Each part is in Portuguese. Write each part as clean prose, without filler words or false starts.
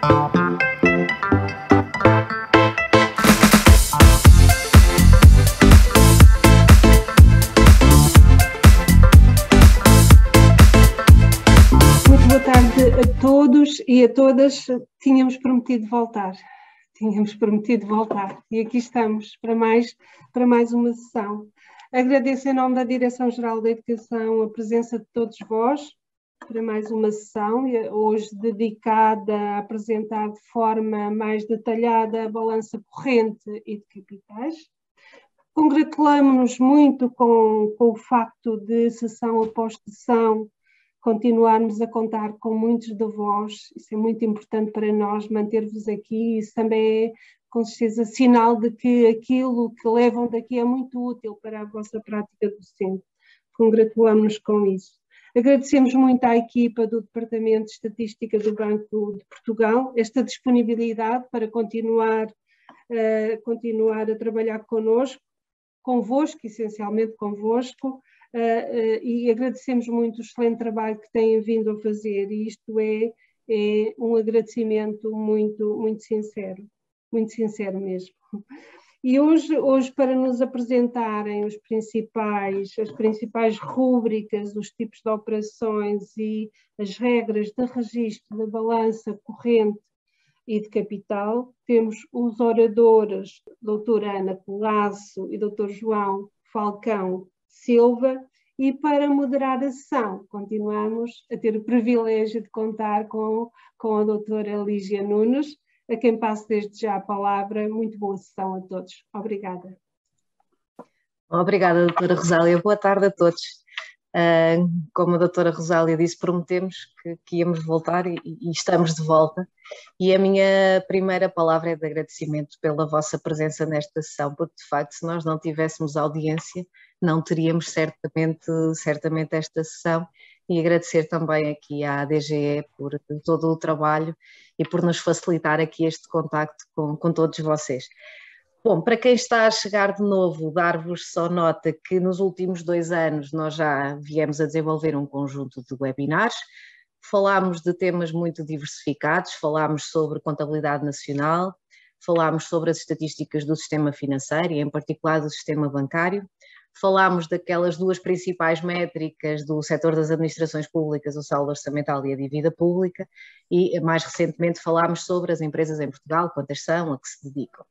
Boa tarde a todos e a todas. Tínhamos prometido voltar e aqui estamos para mais uma sessão. Agradeço em nome da Direção-Geral da Educação a presença de todos vós para mais uma sessão, hoje dedicada a apresentar de forma mais detalhada a balança corrente e de capitais. Congratulamos-nos muito com o facto de, sessão após sessão, continuarmos a contar com muitos de vós. Isso é muito importante para nós, manter-vos aqui. Isso também é, com certeza, sinal de que aquilo que levam daqui é muito útil para a vossa prática docente. Congratulamos-nos com isso. Agradecemos muito à equipa do Departamento de Estatística do Banco de Portugal esta disponibilidade para continuar a trabalhar convosco, essencialmente convosco, e agradecemos muito o excelente trabalho que têm vindo a fazer, e isto é um agradecimento muito sincero mesmo. E hoje para nos apresentarem as principais rúbricas, os tipos de operações e as regras de registro da balança corrente e de capital, temos os oradores, doutora Ana Colasso e doutor João Falcão Silva, e para moderar a sessão continuamos a ter o privilégio de contar com a doutora Lígia Nunes, a quem passo desde já a palavra. Muito boa sessão a todos. Obrigada. Obrigada, doutora Rosália. Boa tarde a todos. Como a doutora Rosália disse, prometemos que íamos voltar e estamos de volta. E a minha primeira palavra é de agradecimento pela vossa presença nesta sessão, porque de facto, se nós não tivéssemos audiência, não teríamos certamente esta sessão. E agradecer também aqui à DGE por todo o trabalho e por nos facilitar aqui este contacto com todos vocês. Bom, para quem está a chegar de novo, dar-vos só nota que nos últimos 2 anos nós já viemos a desenvolver um conjunto de webinars. Falámos de temas muito diversificados, falámos sobre contabilidade nacional, falámos sobre as estatísticas do sistema financeiro e em particular do sistema bancário. Falámos daquelas 2 principais métricas do setor das administrações públicas, o saldo orçamental e a dívida pública, e mais recentemente falámos sobre as empresas em Portugal, quantas são, a que se dedicam.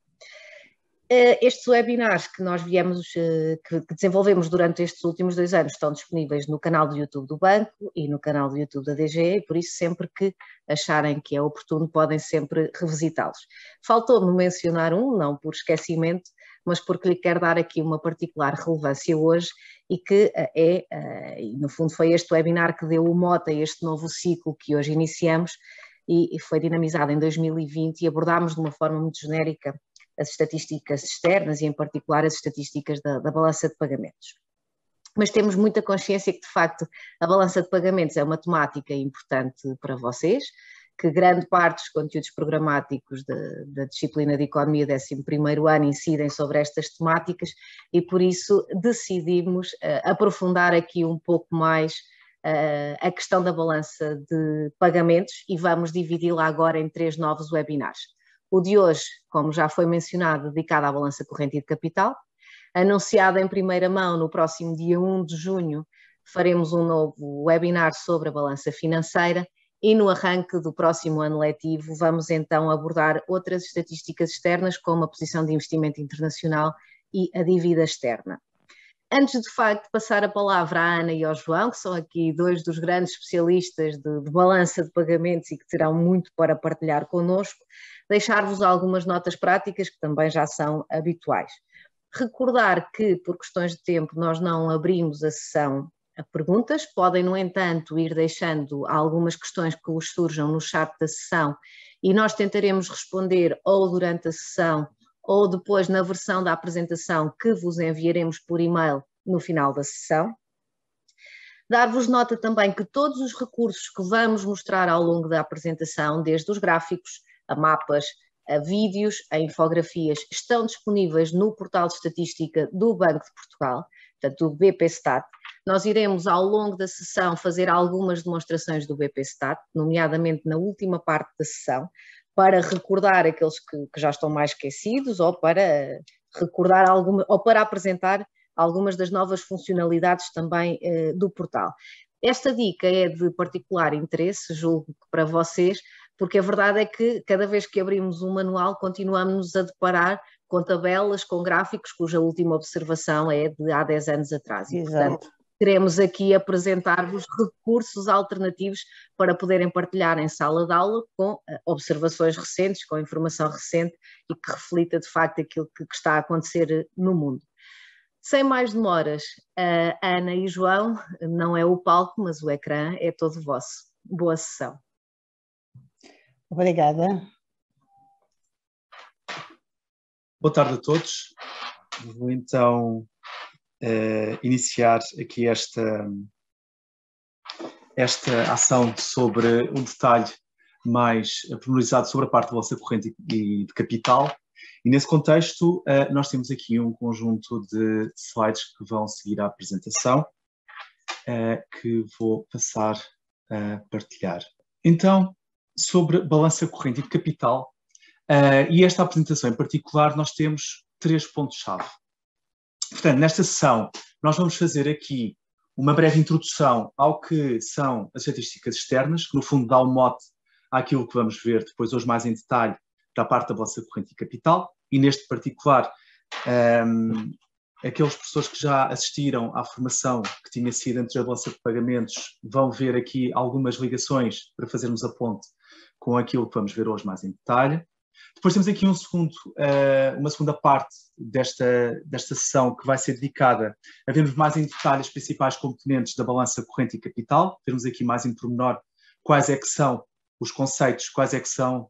Estes webinars que nós que desenvolvemos durante estes últimos 2 anos estão disponíveis no canal do YouTube do Banco e no canal do YouTube da DGE, e por isso sempre que acharem que é oportuno podem sempre revisitá-los. Faltou-me mencionar não por esquecimento, mas porque lhe quero dar aqui uma particular relevância hoje, e que no fundo foi este webinar que deu o mote a este novo ciclo que hoje iniciamos, e foi dinamizado em 2020, e abordámos de uma forma muito genérica as estatísticas externas e em particular as estatísticas da balança de pagamentos. Mas temos muita consciência que de facto a balança de pagamentos é uma temática importante para vocês, que grande parte dos conteúdos programáticos da disciplina de Economia 11º ano incidem sobre estas temáticas, e por isso decidimos aprofundar aqui um pouco mais a questão da balança de pagamentos, e vamos dividi-la agora em 3 novos webinars. O de hoje, como já foi mencionado, dedicado à balança corrente e de capital. Anunciado em primeira mão, no próximo dia 1 de junho, faremos um novo webinar sobre a balança financeira, e no arranque do próximo ano letivo vamos então abordar outras estatísticas externas, como a posição de investimento internacional e a dívida externa. Antes de facto passar a palavra à Ana e ao João, que são aqui 2 dos grandes especialistas de balança de pagamentos e que terão muito para partilhar connosco, deixar-vos algumas notas práticas que também já são habituais. Recordar que, por questões de tempo, nós não abrimos a sessão a perguntas, podem, no entanto, ir deixando algumas questões que vos surjam no chat da sessão, e nós tentaremos responder ou durante a sessão ou depois na versão da apresentação que vos enviaremos por e-mail no final da sessão. Dar-vos nota também que todos os recursos que vamos mostrar ao longo da apresentação, desde os gráficos, a mapas, a vídeos, a infografias, estão disponíveis no portal de estatística do Banco de Portugal, portanto do BPStat. Nós iremos ao longo da sessão fazer algumas demonstrações do BPStat, nomeadamente na última parte da sessão, para recordar aqueles que já estão mais esquecidos ou para recordar ou para apresentar algumas das novas funcionalidades também do portal. Esta dica é de particular interesse, julgo que para vocês, porque a verdade é que cada vez que abrimos um manual continuamos a deparar com tabelas, com gráficos, cuja última observação é de há 10 anos atrás. E, portanto, queremos aqui apresentar-vos recursos alternativos para poderem partilhar em sala de aula com observações recentes, com informação recente e que reflita de facto aquilo que está a acontecer no mundo. Sem mais demoras, Ana e João, não é o palco, mas o ecrã é todo vosso. Boa sessão. Obrigada. Boa tarde a todos. Vou então iniciar aqui esta ação sobre um detalhe mais pormenorizado sobre a parte da vossa corrente e de capital. E nesse contexto, nós temos aqui um conjunto de slides que vão seguir a apresentação, que vou passar a partilhar. Então, sobre balança corrente e de capital, e esta apresentação em particular, nós temos 3 pontos-chave. Portanto, nesta sessão, nós vamos fazer aqui uma breve introdução ao que são as estatísticas externas, que no fundo dá um mote àquilo que vamos ver depois hoje mais em detalhe da parte da balança corrente e capital, e neste particular, aqueles professores que já assistiram à formação que tinha sido entre a balança de pagamentos vão ver aqui algumas ligações para fazermos a ponte com aquilo que vamos ver hoje mais em detalhe. Depois temos aqui uma segunda parte desta sessão que vai ser dedicada a vermos mais em detalhe as principais componentes da balança corrente e capital, vermos aqui mais em pormenor quais é que são os conceitos, quais é que são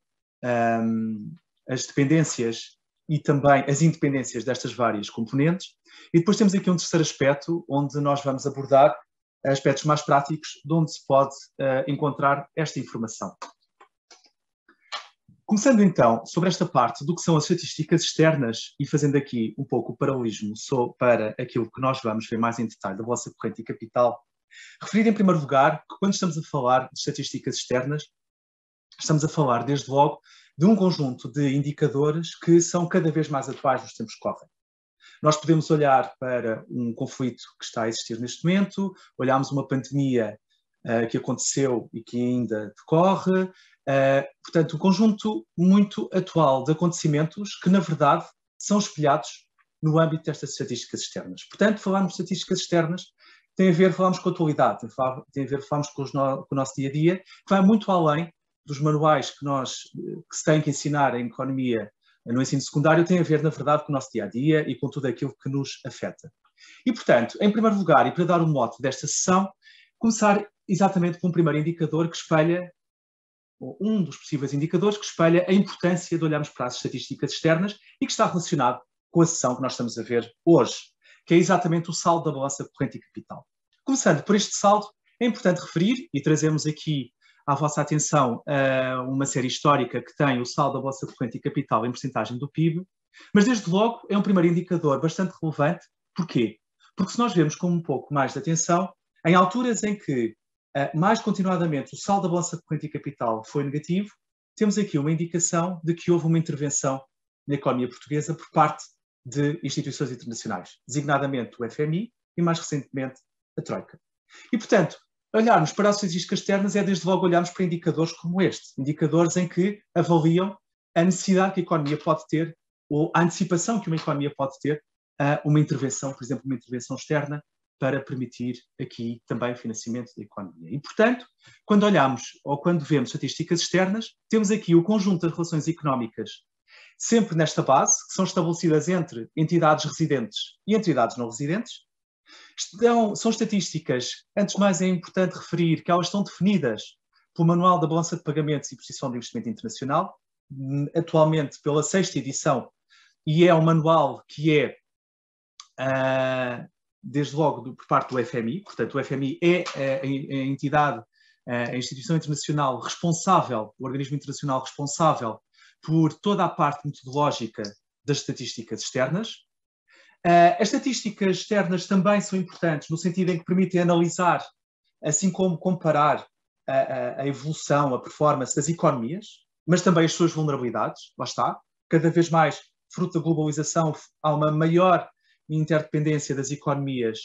as dependências e também as independências destas várias componentes. E depois temos aqui um terceiro aspecto, onde nós vamos abordar aspectos mais práticos de onde se pode encontrar esta informação. Começando então sobre esta parte do que são as estatísticas externas e fazendo aqui um pouco o paralelismo para aquilo que nós vamos ver mais em detalhe da balança corrente e capital, referir em primeiro lugar que quando estamos a falar de estatísticas externas, estamos a falar desde logo de um conjunto de indicadores que são cada vez mais atuais nos tempos que correm. Nós podemos olhar para um conflito que está a existir neste momento, olhamos uma pandemia que aconteceu e que ainda decorre, portanto, um conjunto muito atual de acontecimentos que, na verdade, são espelhados no âmbito destas estatísticas externas. Portanto, falarmos de estatísticas externas tem a ver, falamos com a atualidade, tem a ver, falamos com o nosso dia-a-dia, que vai muito além dos manuais que se têm que ensinar em economia no ensino secundário, tem a ver, na verdade, com o nosso dia-a-dia e com tudo aquilo que nos afeta. E, portanto, em primeiro lugar, e para dar o mote desta sessão, começar exatamente com um primeiro indicador que espelha, ou um dos possíveis indicadores que espelha a importância de olharmos para as estatísticas externas e que está relacionado com a sessão que nós estamos a ver hoje, que é exatamente o saldo da balança corrente e capital. Começando por este saldo, é importante referir, e trazemos aqui à vossa atenção uma série histórica que tem o saldo da balança corrente e capital em percentagem do PIB, mas desde logo é um primeiro indicador bastante relevante. Porquê? Porque se nós vemos com um pouco mais de atenção, em alturas em que mais continuadamente o saldo da balança corrente e capital foi negativo, temos aqui uma indicação de que houve uma intervenção na economia portuguesa por parte de instituições internacionais, designadamente o FMI e mais recentemente a Troika. E, portanto, olharmos para as estatísticas externas é desde logo olharmos para indicadores como este, indicadores em que avaliam a necessidade que a economia pode ter ou a antecipação que uma economia pode ter a uma intervenção, por exemplo, uma intervenção externa para permitir aqui também o financiamento da economia. E, portanto, quando olhamos ou quando vemos estatísticas externas, temos aqui o conjunto de relações económicas sempre nesta base, que são estabelecidas entre entidades residentes e entidades não residentes. São estatísticas, antes de mais é importante referir que elas estão definidas pelo Manual da Balança de Pagamentos e Posição de Investimento Internacional, atualmente pela 6ª edição, e é um manual que é, desde logo, por parte do FMI, portanto o FMI é a entidade, a instituição internacional responsável, o organismo internacional responsável por toda a parte metodológica das estatísticas externas. As estatísticas externas também são importantes no sentido em que permitem analisar, assim como comparar a evolução, a performance das economias, mas também as suas vulnerabilidades, lá está. Cada vez mais, fruto da globalização, há uma maior interdependência das economias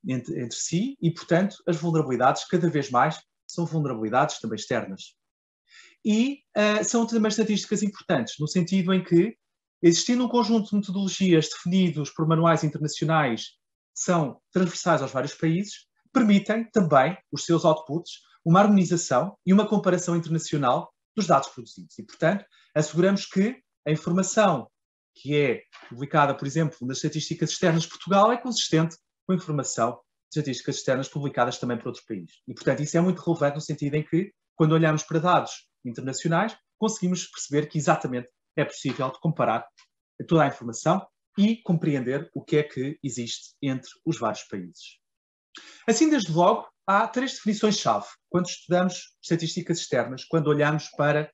entre si e, portanto, as vulnerabilidades cada vez mais são vulnerabilidades também externas. E são também estatísticas importantes, no sentido em que, existindo um conjunto de metodologias definidos por manuais internacionais que são transversais aos vários países, permitem também, os seus outputs, uma harmonização e uma comparação internacional dos dados produzidos. E, portanto, asseguramos que a informação que é publicada, por exemplo, nas estatísticas externas de Portugal é consistente com a informação de estatísticas externas publicadas também por outros países. E, portanto, isso é muito relevante no sentido em que, quando olhamos para dados internacionais, conseguimos perceber que exatamente é possível de comparar toda a informação e compreender o que é que existe entre os vários países. Assim, desde logo, há 3 definições-chave quando estudamos estatísticas externas, quando olhamos para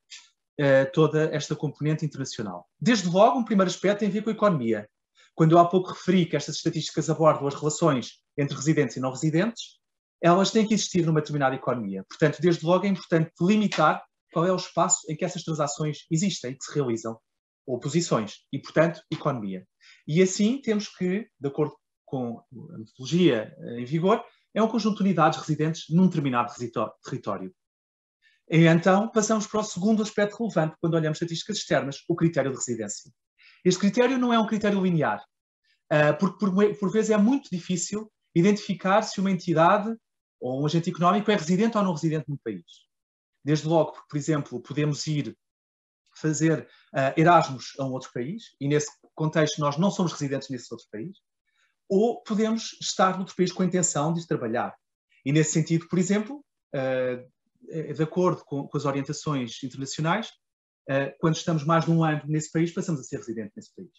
toda esta componente internacional. Desde logo, um primeiro aspecto tem a ver com a economia. Quando eu há pouco referi que estas estatísticas abordam as relações entre residentes e não residentes, elas têm que existir numa determinada economia. Portanto, desde logo é importante delimitar qual é o espaço em que essas transações existem e que se realizam, ou posições, e, portanto, economia. E assim temos que, de acordo com a metodologia em vigor, é um conjunto de unidades residentes num determinado território. E então, passamos para o segundo aspecto relevante quando olhamos estatísticas externas, o critério de residência. Este critério não é um critério linear, porque por vezes é muito difícil identificar se uma entidade ou um agente económico é residente ou não residente no país. Desde logo, porque, por exemplo, podemos ir fazer Erasmus a um outro país, e nesse contexto nós não somos residentes nesse outro país, ou podemos estar noutro país com a intenção de trabalhar. E nesse sentido, por exemplo, de acordo com as orientações internacionais, quando estamos mais de um ano nesse país, passamos a ser residente nesse país.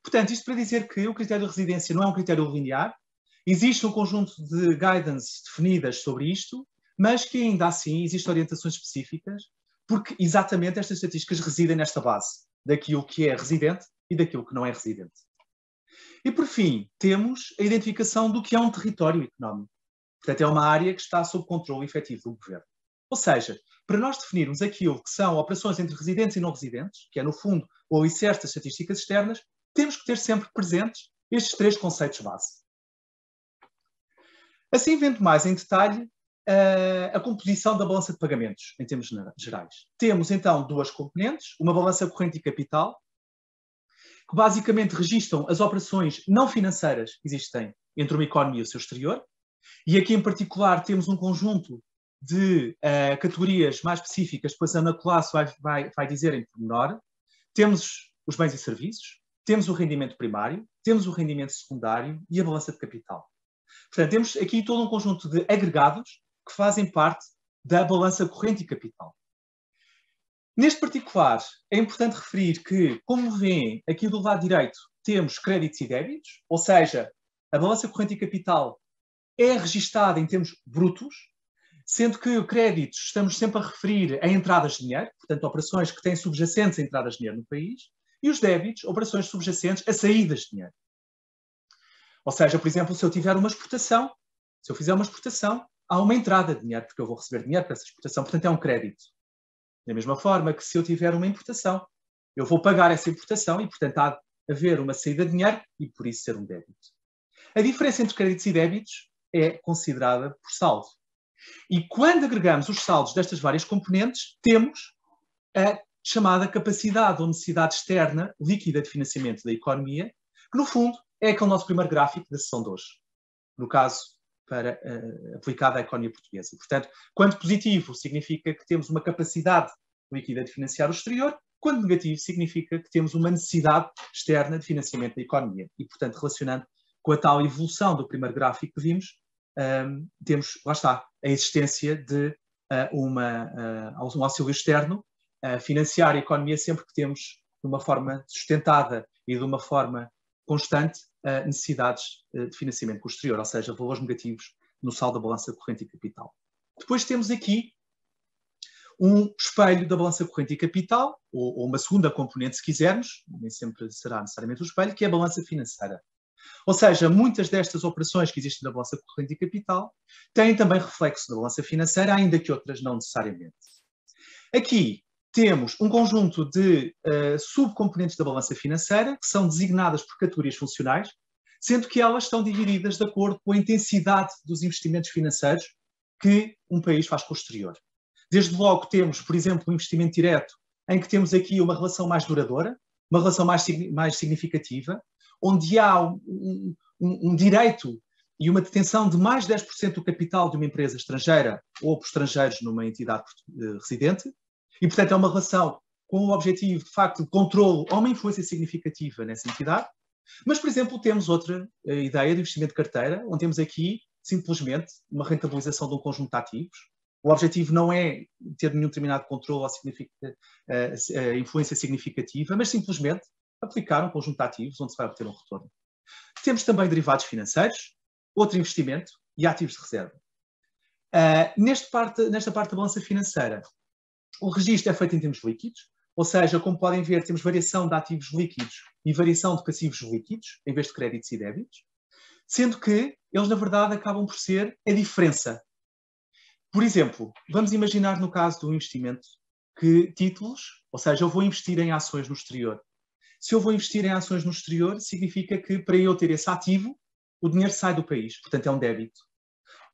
Portanto, isto para dizer que o critério de residência não é um critério linear, existe um conjunto de guidance definidas sobre isto, mas que ainda assim existem orientações específicas, porque exatamente estas estatísticas residem nesta base, daquilo que é residente e daquilo que não é residente. E, por fim, temos a identificação do que é um território económico. Portanto, é uma área que está sob controle efetivo do governo. Ou seja, para nós definirmos aquilo que são operações entre residentes e não residentes, que é, no fundo, o alicerce das estatísticas externas, temos que ter sempre presentes estes 3 conceitos base. Assim, vendo mais em detalhe a composição da balança de pagamentos, em termos gerais. Temos, então, 2 componentes, uma balança corrente e capital, que basicamente registam as operações não financeiras que existem entre uma economia e o seu exterior, e aqui, em particular, temos um conjunto de categorias mais específicas, depois a Ana Colasso vai dizer em pormenor. Temos os bens e serviços, temos o rendimento primário, temos o rendimento secundário e a balança de capital. Portanto, temos aqui todo um conjunto de agregados que fazem parte da balança corrente e capital. Neste particular, é importante referir que, como veem, aqui do lado direito temos créditos e débitos, ou seja, a balança corrente e capital é registada em termos brutos, sendo que o créditos estamos sempre a referir a entradas de dinheiro, portanto, operações que têm subjacentes a entradas de dinheiro no país, e os débitos, operações subjacentes a saídas de dinheiro. Ou seja, por exemplo, se eu tiver uma exportação, se eu fizer uma exportação, há uma entrada de dinheiro, porque eu vou receber dinheiro para essa exportação, portanto, é um crédito. Da mesma forma que se eu tiver uma importação, eu vou pagar essa importação e, portanto, há de haver uma saída de dinheiro e, por isso, ser um débito. A diferença entre créditos e débitos é considerada por saldo. E quando agregamos os saldos destas várias componentes, temos a chamada capacidade ou necessidade externa líquida de financiamento da economia, que, no fundo, é aquele nosso primeiro gráfico da sessão de hoje. No caso, aplicado à economia portuguesa. Portanto, quando positivo, significa que temos uma capacidade líquida de financiar o exterior, quando negativo, significa que temos uma necessidade externa de financiamento da economia. E, portanto, relacionando com a tal evolução do primeiro gráfico que vimos, temos, lá está, a existência de um auxílio externo a financiar a economia sempre que temos, de uma forma sustentada e de uma forma constante, necessidades de financiamento com o exterior, ou seja, valores negativos no saldo da balança corrente e capital. Depois temos aqui um espelho da balança corrente e capital, ou uma segunda componente, se quisermos, nem sempre será necessariamente o espelho, que é a balança financeira. Ou seja, muitas destas operações que existem na balança corrente e capital têm também reflexo da balança financeira, ainda que outras não necessariamente. Aqui temos um conjunto de subcomponentes da balança financeira, que são designadas por categorias funcionais, sendo que elas estão divididas de acordo com a intensidade dos investimentos financeiros que um país faz com o exterior. Desde logo temos, por exemplo, um investimento direto, em que temos aqui uma relação mais duradoura, uma relação mais significativa, onde há um direito e uma detenção de mais de 10% do capital de uma empresa estrangeira ou por estrangeiros numa entidade residente, e, portanto, é uma relação com o objetivo, de facto, de controlo ou uma influência significativa nessa entidade. Mas, por exemplo, temos outra ideia de investimento de carteira, onde temos aqui, simplesmente, uma rentabilização de um conjunto de ativos. O objetivo não é ter nenhum determinado controle ou influência significativa, mas simplesmente aplicar um conjunto de ativos onde se vai obter um retorno. Temos também derivados financeiros, outro investimento e ativos de reserva. Nesta parte da balança financeira, o registro é feito em termos líquidos, ou seja, como podem ver, temos variação de ativos líquidos e variação de passivos líquidos, em vez de créditos e débitos, sendo que eles, na verdade, acabam por ser a diferença. Por exemplo, vamos imaginar no caso do investimento que títulos, ou seja, eu vou investir em ações no exterior. Se eu vou investir em ações no exterior, significa que para eu ter esse ativo, o dinheiro sai do país, portanto é um débito.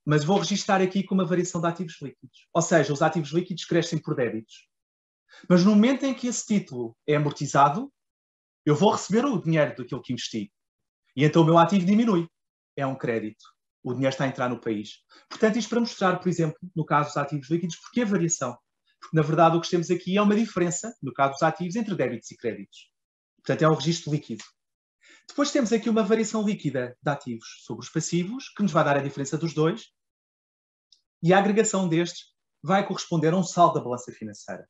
Mas vou registar aqui com uma variação de ativos líquidos. Ou seja, os ativos líquidos crescem por débitos. Mas no momento em que esse título é amortizado, eu vou receber o dinheiro daquilo que investi. E então o meu ativo diminui. É um crédito. O dinheiro está a entrar no país. Portanto, isto para mostrar, por exemplo, no caso dos ativos líquidos, porque a variação. Porque, na verdade, o que temos aqui é uma diferença, no caso dos ativos, entre débitos e créditos. Portanto, é um registro líquido. Depois temos aqui uma variação líquida de ativos sobre os passivos, que nos vai dar a diferença dos dois, e a agregação destes vai corresponder a um saldo da balança financeira.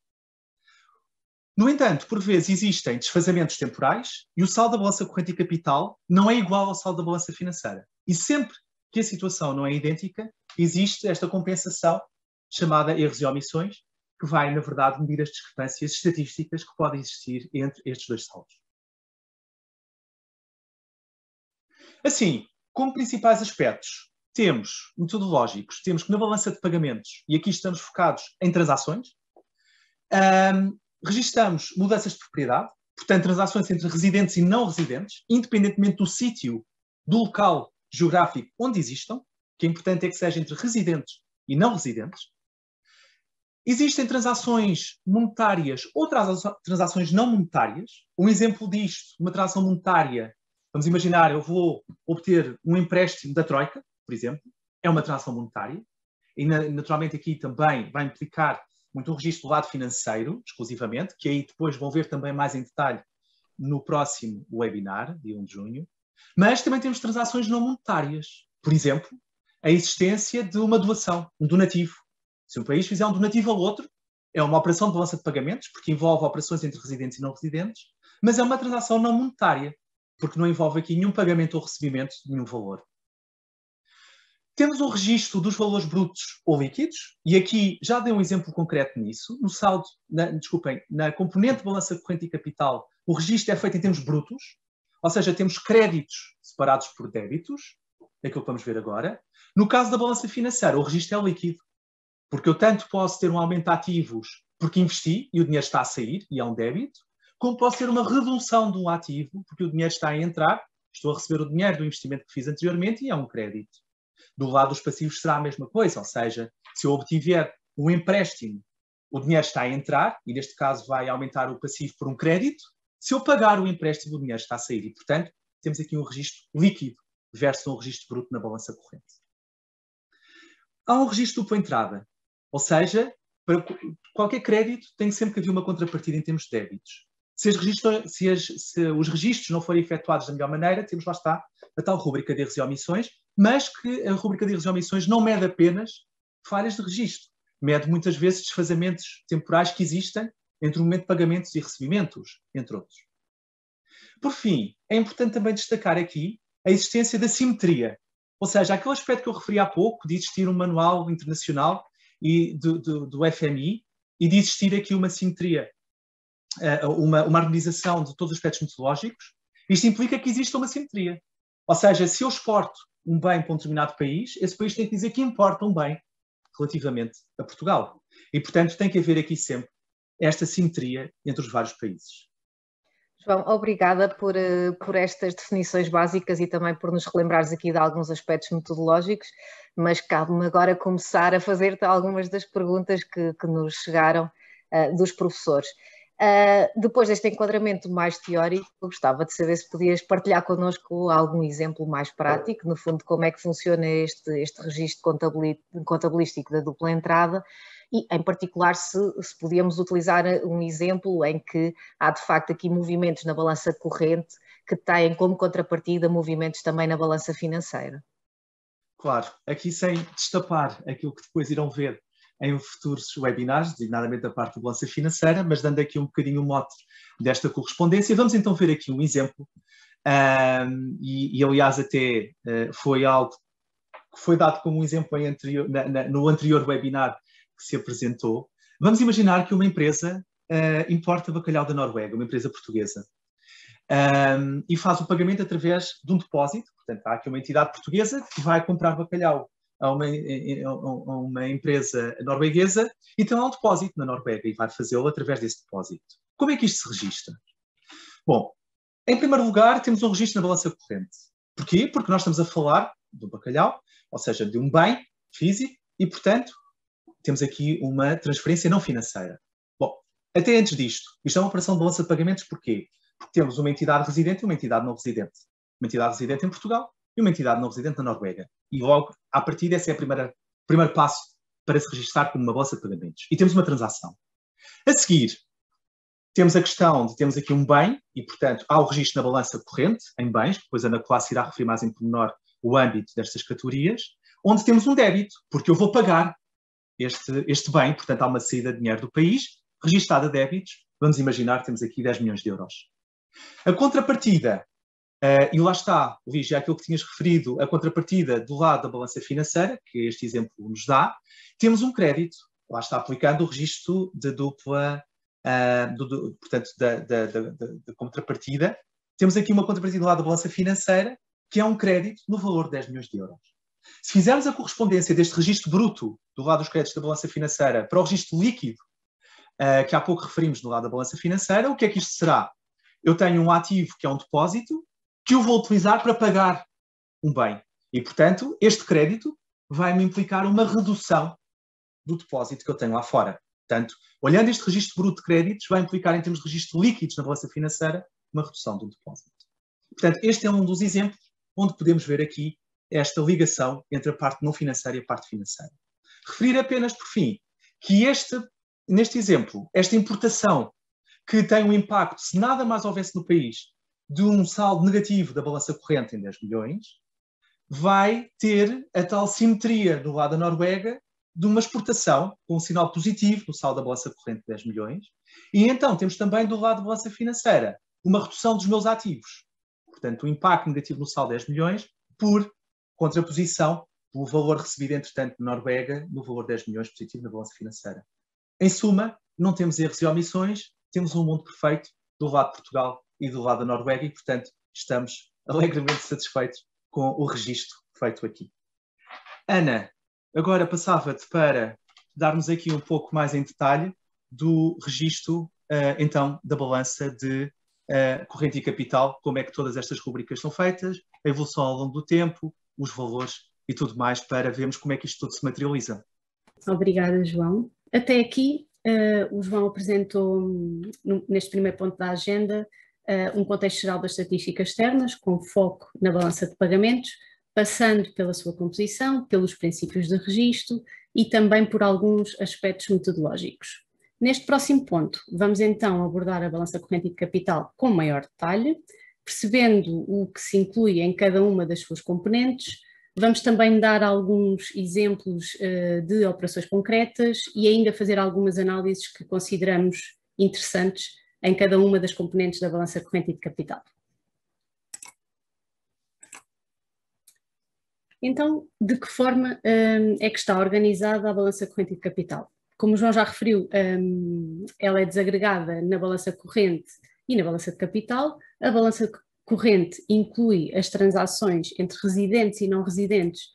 No entanto, por vezes existem desfazamentos temporais e o saldo da balança corrente e capital não é igual ao saldo da balança financeira. E sempre que a situação não é idêntica, existe esta compensação chamada erros e omissões, que vai, na verdade, medir as discrepâncias estatísticas que podem existir entre estes dois saldos. Assim, como principais aspectos, temos metodológicos, temos que na balança de pagamentos, e aqui estamos focados em transações, registamos mudanças de propriedade, portanto, transações entre residentes e não residentes, independentemente do sítio, do local geográfico onde existam, que é importante é que seja entre residentes e não residentes. Existem transações monetárias ou transações não monetárias. Um exemplo disto, uma transação monetária, vamos imaginar, eu vou obter um empréstimo da Troika, por exemplo, é uma transação monetária, e naturalmente aqui também vai implicar muito um registro do lado financeiro, exclusivamente, que aí depois vão ver também mais em detalhe no próximo webinar, dia 1 de junho. Mas também temos transações não monetárias. Por exemplo, a existência de uma doação, um donativo. Se um país fizer um donativo ao outro, é uma operação de balança de pagamentos, porque envolve operações entre residentes e não residentes, mas é uma transação não monetária, porque não envolve aqui nenhum pagamento ou recebimento de nenhum valor. Temos o registro dos valores brutos ou líquidos, e aqui já dei um exemplo concreto nisso. No saldo, na componente de balança corrente e capital, o registro é feito em termos brutos, ou seja, temos créditos separados por débitos, é aquilo que vamos ver agora. No caso da balança financeira, o registro é líquido, porque eu tanto posso ter um aumento de ativos porque investi e o dinheiro está a sair, e é um débito, como posso ter uma redução de um ativo porque o dinheiro está a entrar, estou a receber o dinheiro do investimento que fiz anteriormente e é um crédito. Do lado dos passivos será a mesma coisa, ou seja, se eu obtiver um empréstimo, o dinheiro está a entrar, e neste caso vai aumentar o passivo por um crédito. Se eu pagar o empréstimo, o dinheiro está a sair, e portanto temos aqui um registro líquido versus um registro bruto na balança corrente. Há um registro dupla entrada, ou seja, para qualquer crédito tem sempre que haver uma contrapartida em termos de débitos. Se os registros não forem efetuados da melhor maneira, temos lá está a tal rúbrica de erros e omissões, mas que a rúbrica de erros e omissões não mede apenas falhas de registro, mede muitas vezes desfazamentos temporais que existem entre o momento de pagamentos e recebimentos, entre outros. Por fim, é importante também destacar aqui a existência da simetria, ou seja, aquele aspecto que eu referi há pouco, de existir um manual internacional e do FMI e de existir aqui uma simetria, uma harmonização de todos os aspectos metodológicos. Isto implica que exista uma simetria. Ou seja, se eu exporto um bem para um determinado país, esse país tem que dizer que importa um bem relativamente a Portugal. E, portanto, tem que haver aqui sempre esta simetria entre os vários países. João, obrigada por estas definições básicas e também por nos relembrares aqui de alguns aspectos metodológicos, mas cabe-me agora começar a fazer-te algumas das perguntas que nos chegaram dos professores. Depois deste enquadramento mais teórico, gostava de saber se podias partilhar connosco algum exemplo mais prático, no fundo, como é que funciona este registro contabilístico da dupla entrada e, em particular, se podíamos utilizar um exemplo em que há, de facto, aqui movimentos na balança corrente que têm como contrapartida movimentos também na balança financeira. Claro, aqui sem destapar aquilo que depois irão ver em futuros webinars, designadamente da parte da balança financeira, mas dando aqui um bocadinho o mote desta correspondência. Vamos então ver aqui um exemplo, e aliás até foi algo que foi dado como um exemplo no anterior webinar que se apresentou. Vamos imaginar que uma empresa importa bacalhau da Noruega, uma empresa portuguesa, e faz o pagamento através de um depósito. Portanto, há aqui uma entidade portuguesa que vai comprar bacalhau a uma empresa norueguesa e tem lá um depósito na Noruega e vai fazê-lo através desse depósito. Como é que isto se registra? Bom, em primeiro lugar, temos um registro na balança corrente. Porquê? Porque nós estamos a falar do bacalhau, ou seja, de um bem físico e, portanto, temos aqui uma transferência não financeira. Bom, até antes disto, isto é uma operação de balança de pagamentos, porquê? Porque temos uma entidade residente e uma entidade não residente. Uma entidade residente em Portugal e uma entidade não residente na Noruega. E logo, à partida, esse é o primeiro passo para se registrar como uma balança de pagamentos. E temos uma transação. A seguir, temos a questão de termos aqui um bem e, portanto, há o registro na balança corrente, em bens, depois a Ana Colasso irá referir mais em pormenor o âmbito destas categorias, onde temos um débito, porque eu vou pagar este bem, portanto, há uma saída de dinheiro do país, registada a débitos, vamos imaginar que temos aqui 10 milhões de euros. A contrapartida, e lá está, Luís, já aquilo que tinhas referido, a contrapartida do lado da balança financeira, que este exemplo nos dá, temos um crédito, lá está aplicando o registro de dupla, portanto, da contrapartida. Temos aqui uma contrapartida do lado da balança financeira, que é um crédito no valor de 10 milhões de euros. Se fizermos a correspondência deste registro bruto do lado dos créditos da balança financeira para o registro líquido, que há pouco referimos do lado da balança financeira, o que é que isto será? Eu tenho um ativo que é um depósito, que eu vou utilizar para pagar um bem. E, portanto, este crédito vai-me implicar uma redução do depósito que eu tenho lá fora. Portanto, olhando este registro bruto de créditos, vai implicar, em termos de registro líquidos na balança financeira, uma redução do depósito. Portanto, este é um dos exemplos onde podemos ver aqui esta ligação entre a parte não financeira e a parte financeira. Referir apenas, por fim, que neste exemplo, esta importação que tem um impacto, se nada mais houvesse no país, de um saldo negativo da balança corrente em 10 milhões, vai ter a tal simetria do lado da Noruega de uma exportação com um sinal positivo no saldo da balança corrente de 10 milhões. E então temos também do lado da balança financeira uma redução dos meus ativos. Portanto, o impacto negativo no saldo de 10 milhões por contraposição pelo valor recebido, entretanto, na Noruega, no valor de 10 milhões positivo na balança financeira. Em suma, não temos erros e omissões, temos um mundo perfeito do lado de Portugal e do lado da Noruega e, portanto, estamos alegremente satisfeitos com o registro feito aqui. Ana, agora passava-te para darmos aqui um pouco mais em detalhe do registro, então, da balança de corrente e capital, como é que todas estas rubricas são feitas, a evolução ao longo do tempo, os valores e tudo mais, para vermos como é que isto tudo se materializa. Obrigada, João. Até aqui, o João apresentou, neste primeiro ponto da agenda, um contexto geral das estatísticas externas, com foco na balança de pagamentos, passando pela sua composição, pelos princípios de registro e também por alguns aspectos metodológicos. Neste próximo ponto, vamos então abordar a balança corrente e de capital com maior detalhe, percebendo o que se inclui em cada uma das suas componentes. Vamos também dar alguns exemplos de operações concretas e ainda fazer algumas análises que consideramos interessantes em cada uma das componentes da balança corrente e de capital. Então, de que forma é que está organizada a balança corrente e de capital? Como o João já referiu, ela é desagregada na balança corrente e na balança de capital. A balança corrente inclui as transações entre residentes e não residentes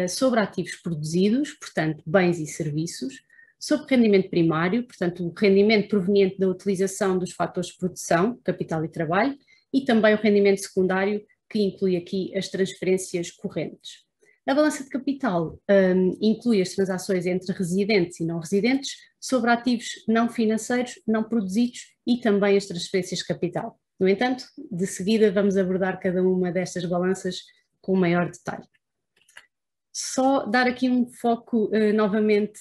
sobre ativos produzidos, portanto, bens e serviços. sobre rendimento primário, portanto o rendimento proveniente da utilização dos fatores de produção, capital e trabalho, e também o rendimento secundário, que inclui aqui as transferências correntes. A balança de capital inclui as transações entre residentes e não residentes sobre ativos não financeiros, não produzidos e também as transferências de capital. No entanto, de seguida vamos abordar cada uma destas balanças com maior detalhe. Só dar aqui um foco novamente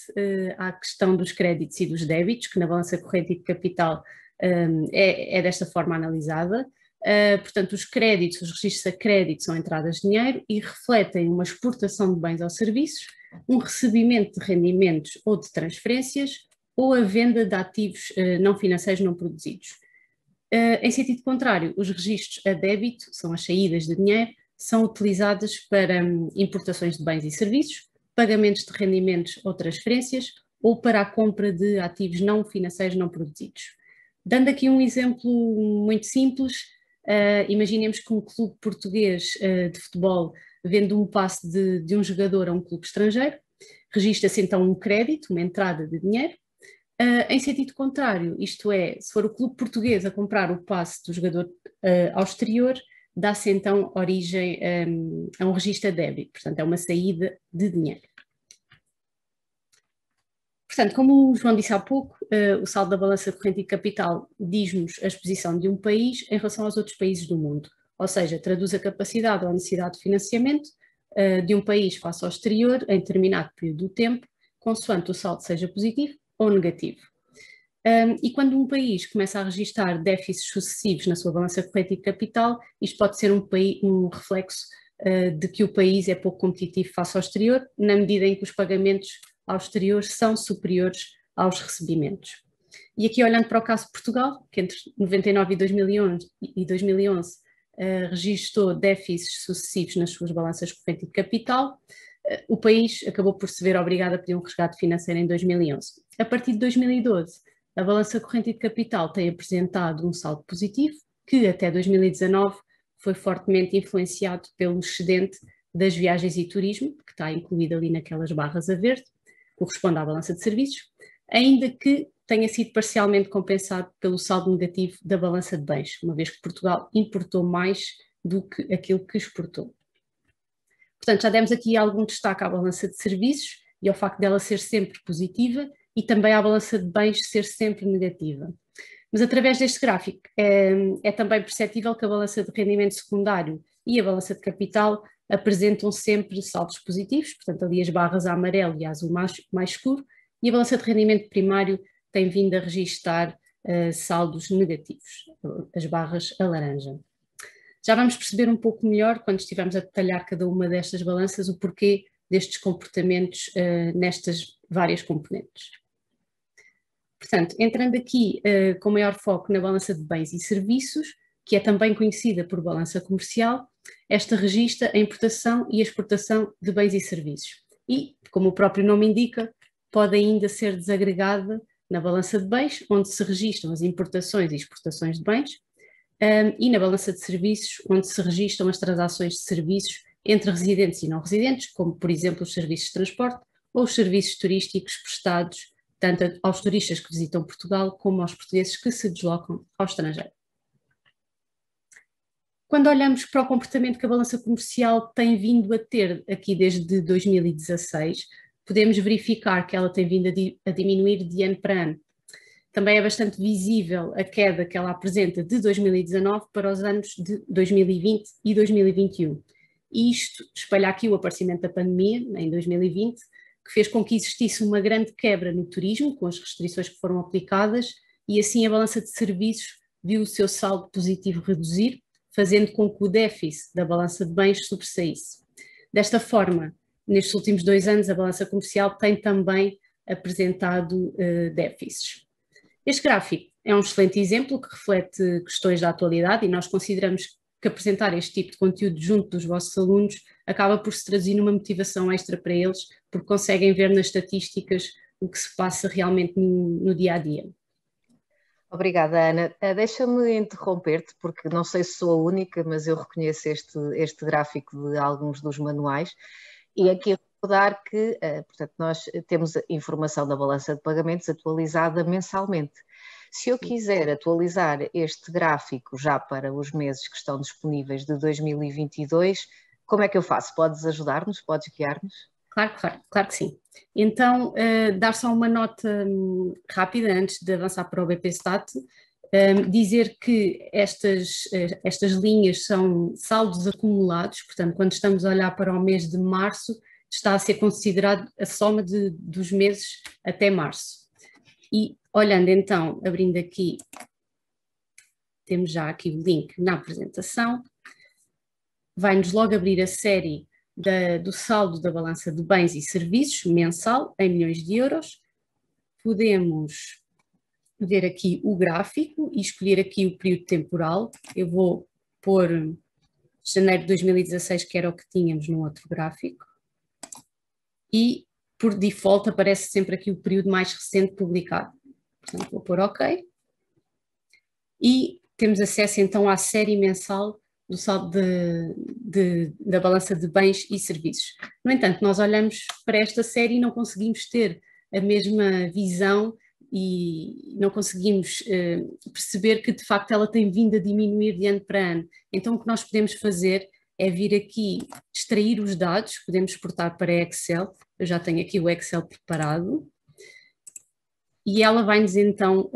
à questão dos créditos e dos débitos, que na balança corrente e de capital é desta forma analisada. Portanto, os créditos, os registros a crédito são entradas de dinheiro e refletem uma exportação de bens ou serviços, um recebimento de rendimentos ou de transferências ou a venda de ativos não financeiros não produzidos. Em sentido contrário, os registros a débito, são as saídas de dinheiro, são utilizadas para importações de bens e serviços, pagamentos de rendimentos ou transferências ou para a compra de ativos não financeiros não produzidos. Dando aqui um exemplo muito simples, imaginemos que um clube português de futebol vende um passe de um jogador a um clube estrangeiro, registra-se então um crédito, uma entrada de dinheiro. Em sentido contrário, isto é, se for o clube português a comprar o passe do jogador ao exterior, dá-se então origem a um registro a débito, portanto é uma saída de dinheiro. Portanto, como o João disse há pouco, o saldo da balança corrente e de capital diz-nos a exposição de um país em relação aos outros países do mundo, ou seja, traduz a capacidade ou a necessidade de financiamento de um país face ao exterior em determinado período do tempo, consoante o saldo seja positivo ou negativo. E quando um país começa a registrar déficits sucessivos na sua balança corrente e de capital, isto pode ser um reflexo de que o país é pouco competitivo face ao exterior, na medida em que os pagamentos ao exterior são superiores aos recebimentos. E aqui olhando para o caso de Portugal, que entre 99 e 2011 registrou déficits sucessivos nas suas balanças corrente e de capital, o país acabou por se ver obrigado a pedir um resgate financeiro em 2011. A partir de 2012, a balança corrente e de capital tem apresentado um saldo positivo, que até 2019 foi fortemente influenciado pelo excedente das viagens e turismo, que está incluído ali naquelas barras a verde, corresponde à balança de serviços, ainda que tenha sido parcialmente compensado pelo saldo negativo da balança de bens, uma vez que Portugal importou mais do que aquilo que exportou. Portanto, já demos aqui algum destaque à balança de serviços e ao facto dela ser sempre positiva e também à balança de bens ser sempre negativa. Mas através deste gráfico é também perceptível que a balança de rendimento secundário e a balança de capital apresentam sempre saldos positivos, portanto ali as barras a amarelo e a azul mais escuro, e a balança de rendimento primário tem vindo a registar saldos negativos, as barras a laranja. Já vamos perceber um pouco melhor, quando estivermos a detalhar cada uma destas balanças, o porquê destes comportamentos nestas várias componentes. Portanto, entrando aqui com maior foco na balança de bens e serviços, que é também conhecida por balança comercial, esta registra a importação e a exportação de bens e serviços. E, como o próprio nome indica, pode ainda ser desagregada na balança de bens, onde se registram as importações e exportações de bens, e na balança de serviços, onde se registram as transações de serviços entre residentes e não residentes, como, por exemplo, os serviços de transporte ou os serviços turísticos prestados tanto aos turistas que visitam Portugal como aos portugueses que se deslocam ao estrangeiro. Quando olhamos para o comportamento que a balança comercial tem vindo a ter aqui desde 2016, podemos verificar que ela tem vindo a diminuir de ano para ano. Também é bastante visível a queda que ela apresenta de 2019 para os anos de 2020 e 2021. E isto espelha aqui o aparecimento da pandemia, em 2020, que fez com que existisse uma grande quebra no turismo, com as restrições que foram aplicadas, e assim a balança de serviços viu o seu saldo positivo reduzir, fazendo com que o déficit da balança de bens sobressaísse. Desta forma, nestes últimos 2 anos, a balança comercial tem também apresentado déficits. Este gráfico é um excelente exemplo que reflete questões da atualidade e nós consideramos que apresentar este tipo de conteúdo junto dos vossos alunos acaba por se traduzir numa motivação extra para eles, porque conseguem ver nas estatísticas o que se passa realmente no dia a dia. Obrigada, Ana. Deixa-me interromper-te, porque não sei se sou a única, mas eu reconheço este gráfico de alguns dos manuais, e aqui recordar que, portanto, nós temos a informação da balança de pagamentos atualizada mensalmente. Se eu quiser atualizar este gráfico já para os meses que estão disponíveis de 2022, como é que eu faço? Podes ajudar-nos? Podes guiar-nos? Claro que sim. Então, dar só uma nota rápida antes de avançar para o BPStat, dizer que estas linhas são saldos acumulados, portanto, quando estamos a olhar para o mês de março, está a ser considerado a soma dos meses até março. E olhando então, abrindo aqui, temos já aqui o link na apresentação, vai-nos logo abrir a série do saldo da balança de bens e serviços mensal em milhões de euros. Podemos ver aqui o gráfico e escolher aqui o período temporal. Eu vou pôr janeiro de 2016, que era o que tínhamos no outro gráfico. E, por default, aparece sempre aqui o período mais recente publicado. Portanto, vou pôr OK. E temos acesso, então, à série mensal do saldo da balança de bens e serviços. No entanto, nós olhamos para esta série e não conseguimos ter a mesma visão e não conseguimos perceber que, de facto, ela tem vindo a diminuir de ano para ano. Então, o que nós podemos fazer é vir aqui, extrair os dados, podemos exportar para Excel. Eu já tenho aqui o Excel preparado. E ela vai-nos então,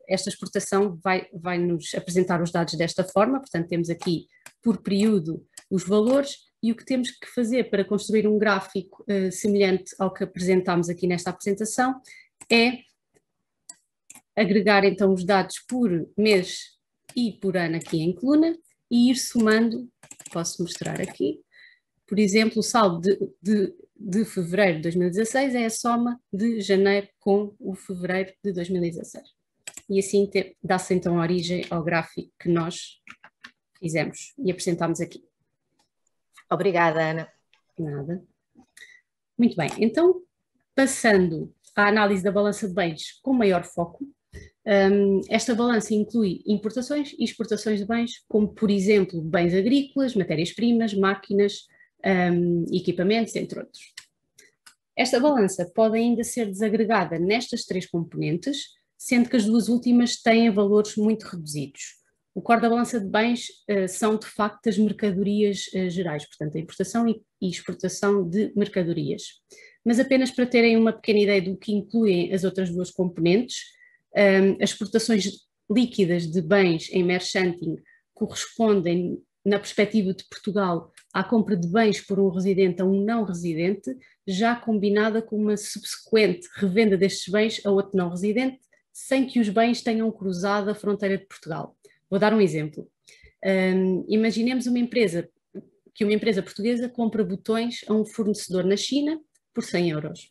esta exportação vai nos apresentar os dados desta forma, portanto temos aqui por período os valores e o que temos que fazer para construir um gráfico semelhante ao que apresentámos aqui nesta apresentação é agregar então os dados por mês e por ano aqui em coluna e ir somando, posso mostrar aqui, por exemplo, o saldo de fevereiro de 2016 é a soma de janeiro com o fevereiro de 2016. E assim dá-se então origem ao gráfico que nós fizemos e apresentámos aqui. Obrigada, Ana. Nada. Muito bem, então passando à análise da balança de bens com maior foco, esta balança inclui importações e exportações de bens, como por exemplo bens agrícolas, matérias-primas, máquinas, equipamentos, entre outros. Esta balança pode ainda ser desagregada nestas três componentes, sendo que as duas últimas têm valores muito reduzidos. O core da balança de bens são de facto as mercadorias gerais, portanto a importação e exportação de mercadorias. Mas apenas para terem uma pequena ideia do que incluem as outras duas componentes, as exportações líquidas de bens em merchanting correspondem, na perspectiva de Portugal, à compra de bens por um residente a um não residente, já combinada com uma subsequente revenda destes bens a outro não residente, sem que os bens tenham cruzado a fronteira de Portugal. Vou dar um exemplo. Imaginemos uma empresa portuguesa compra botões a um fornecedor na China por 100 euros.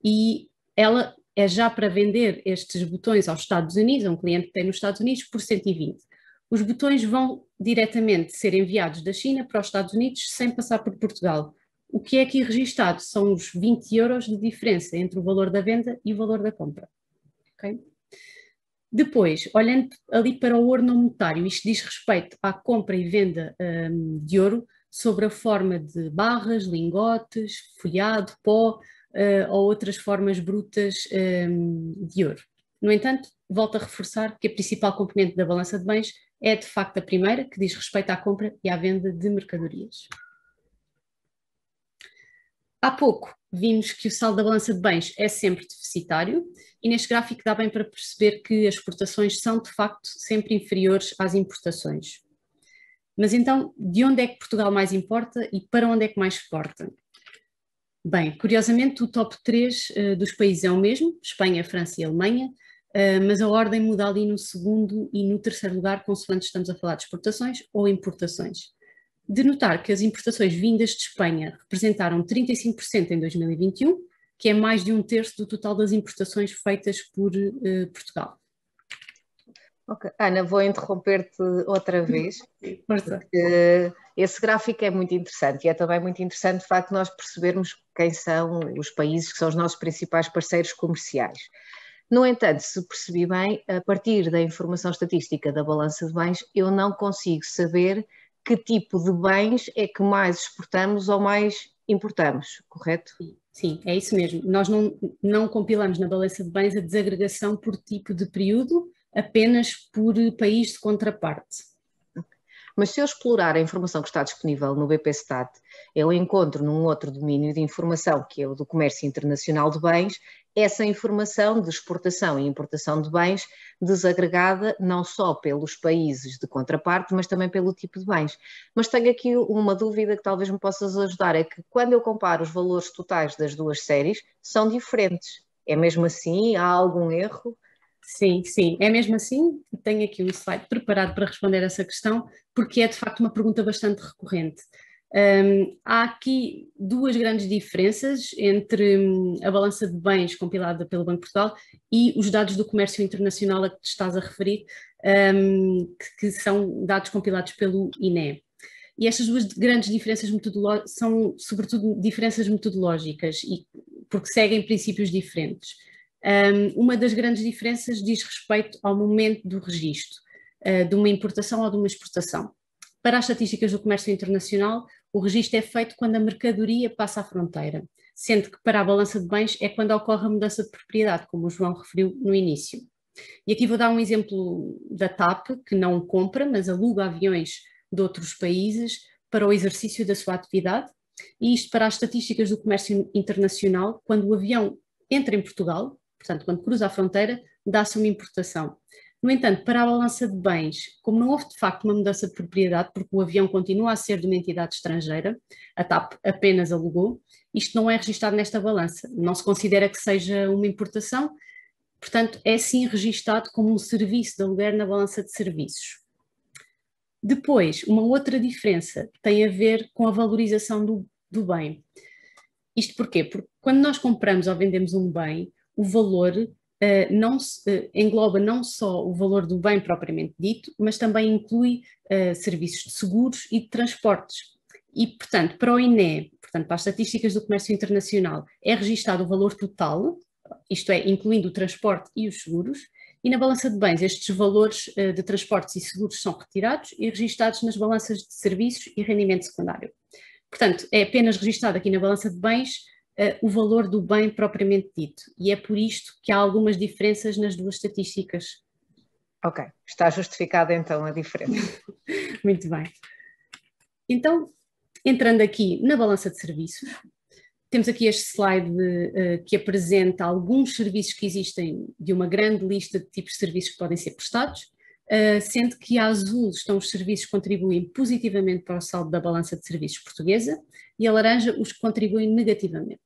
E ela é já para vender estes botões aos Estados Unidos, a um cliente que tem nos Estados Unidos, por 120. Os botões vão diretamente ser enviados da China para os Estados Unidos sem passar por Portugal. O que é aqui registado são os 20 euros de diferença entre o valor da venda e o valor da compra. Okay? Depois, olhando ali para o ouro não monetário, isto diz respeito à compra e venda de ouro sobre a forma de barras, lingotes, folhado, pó ou outras formas brutas de ouro. No entanto, volto a reforçar que a principal componente da balança de bens é de facto a primeira, que diz respeito à compra e à venda de mercadorias. Há pouco vimos que o saldo da balança de bens é sempre deficitário e neste gráfico dá bem para perceber que as exportações são de facto sempre inferiores às importações. Mas então, de onde é que Portugal mais importa e para onde é que mais exporta? Bem, curiosamente o top 3 dos países é o mesmo, Espanha, França e Alemanha, mas a ordem muda ali no segundo e no terceiro lugar, consoante estamos a falar de exportações ou importações. De notar que as importações vindas de Espanha representaram 35% em 2021, que é mais de 1/3 do total das importações feitas por Portugal. Ok, Ana, vou interromper-te outra vez, Força. porque esse gráfico é muito interessante e é também muito interessante de facto nós percebermos quem são os países que são os nossos principais parceiros comerciais. No entanto, se percebi bem, a partir da informação estatística da balança de bens, eu não consigo saber que tipo de bens é que mais exportamos ou mais importamos, correto? Sim, é isso mesmo. Nós não compilamos na balança de bens a desagregação por tipo de período, apenas por país de contraparte. Mas se eu explorar a informação que está disponível no BPStat, eu encontro num outro domínio de informação, que é o do comércio internacional de bens, essa informação de exportação e importação de bens desagregada não só pelos países de contraparte, mas também pelo tipo de bens. Mas tenho aqui uma dúvida que talvez me possas ajudar, é que quando eu comparo os valores totais das duas séries, são diferentes. É mesmo assim? Há algum erro? Sim, sim, é mesmo assim. Tenho aqui um slide preparado para responder essa questão, porque é de facto uma pergunta bastante recorrente. Há aqui duas grandes diferenças entre a balança de bens compilada pelo Banco de Portugal e os dados do comércio internacional a que te estás a referir, que são dados compilados pelo INE. E estas duas grandes diferenças são, sobretudo, diferenças metodológicas, porque seguem princípios diferentes. Uma das grandes diferenças diz respeito ao momento do registro, de uma importação ou de uma exportação. Para as estatísticas do comércio internacional, o registro é feito quando a mercadoria passa a fronteira, sendo que para a balança de bens é quando ocorre a mudança de propriedade, como o João referiu no início. E aqui vou dar um exemplo da TAP, que não compra, mas aluga aviões de outros países para o exercício da sua atividade, e isto para as estatísticas do comércio internacional, quando o avião entra em Portugal, portanto, quando cruza a fronteira, dá-se uma importação. No entanto, para a balança de bens, como não houve de facto uma mudança de propriedade, porque o avião continua a ser de uma entidade estrangeira, a TAP apenas alugou, isto não é registado nesta balança, não se considera que seja uma importação, portanto, é sim registado como um serviço de aluguer na balança de serviços. Depois, uma outra diferença tem a ver com a valorização do bem. Isto porquê? Porque quando nós compramos ou vendemos um bem, o valor engloba não só o valor do bem propriamente dito, mas também inclui serviços de seguros e de transportes. E, portanto, para o INE, portanto, para as estatísticas do comércio internacional, é registado o valor total, isto é, incluindo o transporte e os seguros, e na balança de bens estes valores de transportes e seguros são retirados e registados nas balanças de serviços e rendimento secundário. Portanto, é apenas registado aqui na balança de bens o valor do bem propriamente dito, e é por isto que há algumas diferenças nas duas estatísticas. Ok, está justificada então a diferença. Muito bem. Então, entrando aqui na balança de serviços, temos aqui este slide que apresenta alguns serviços que existem de uma grande lista de tipos de serviços que podem ser prestados, sendo que a azul estão os serviços que contribuem positivamente para o saldo da balança de serviços portuguesa e a laranja os que contribuem negativamente.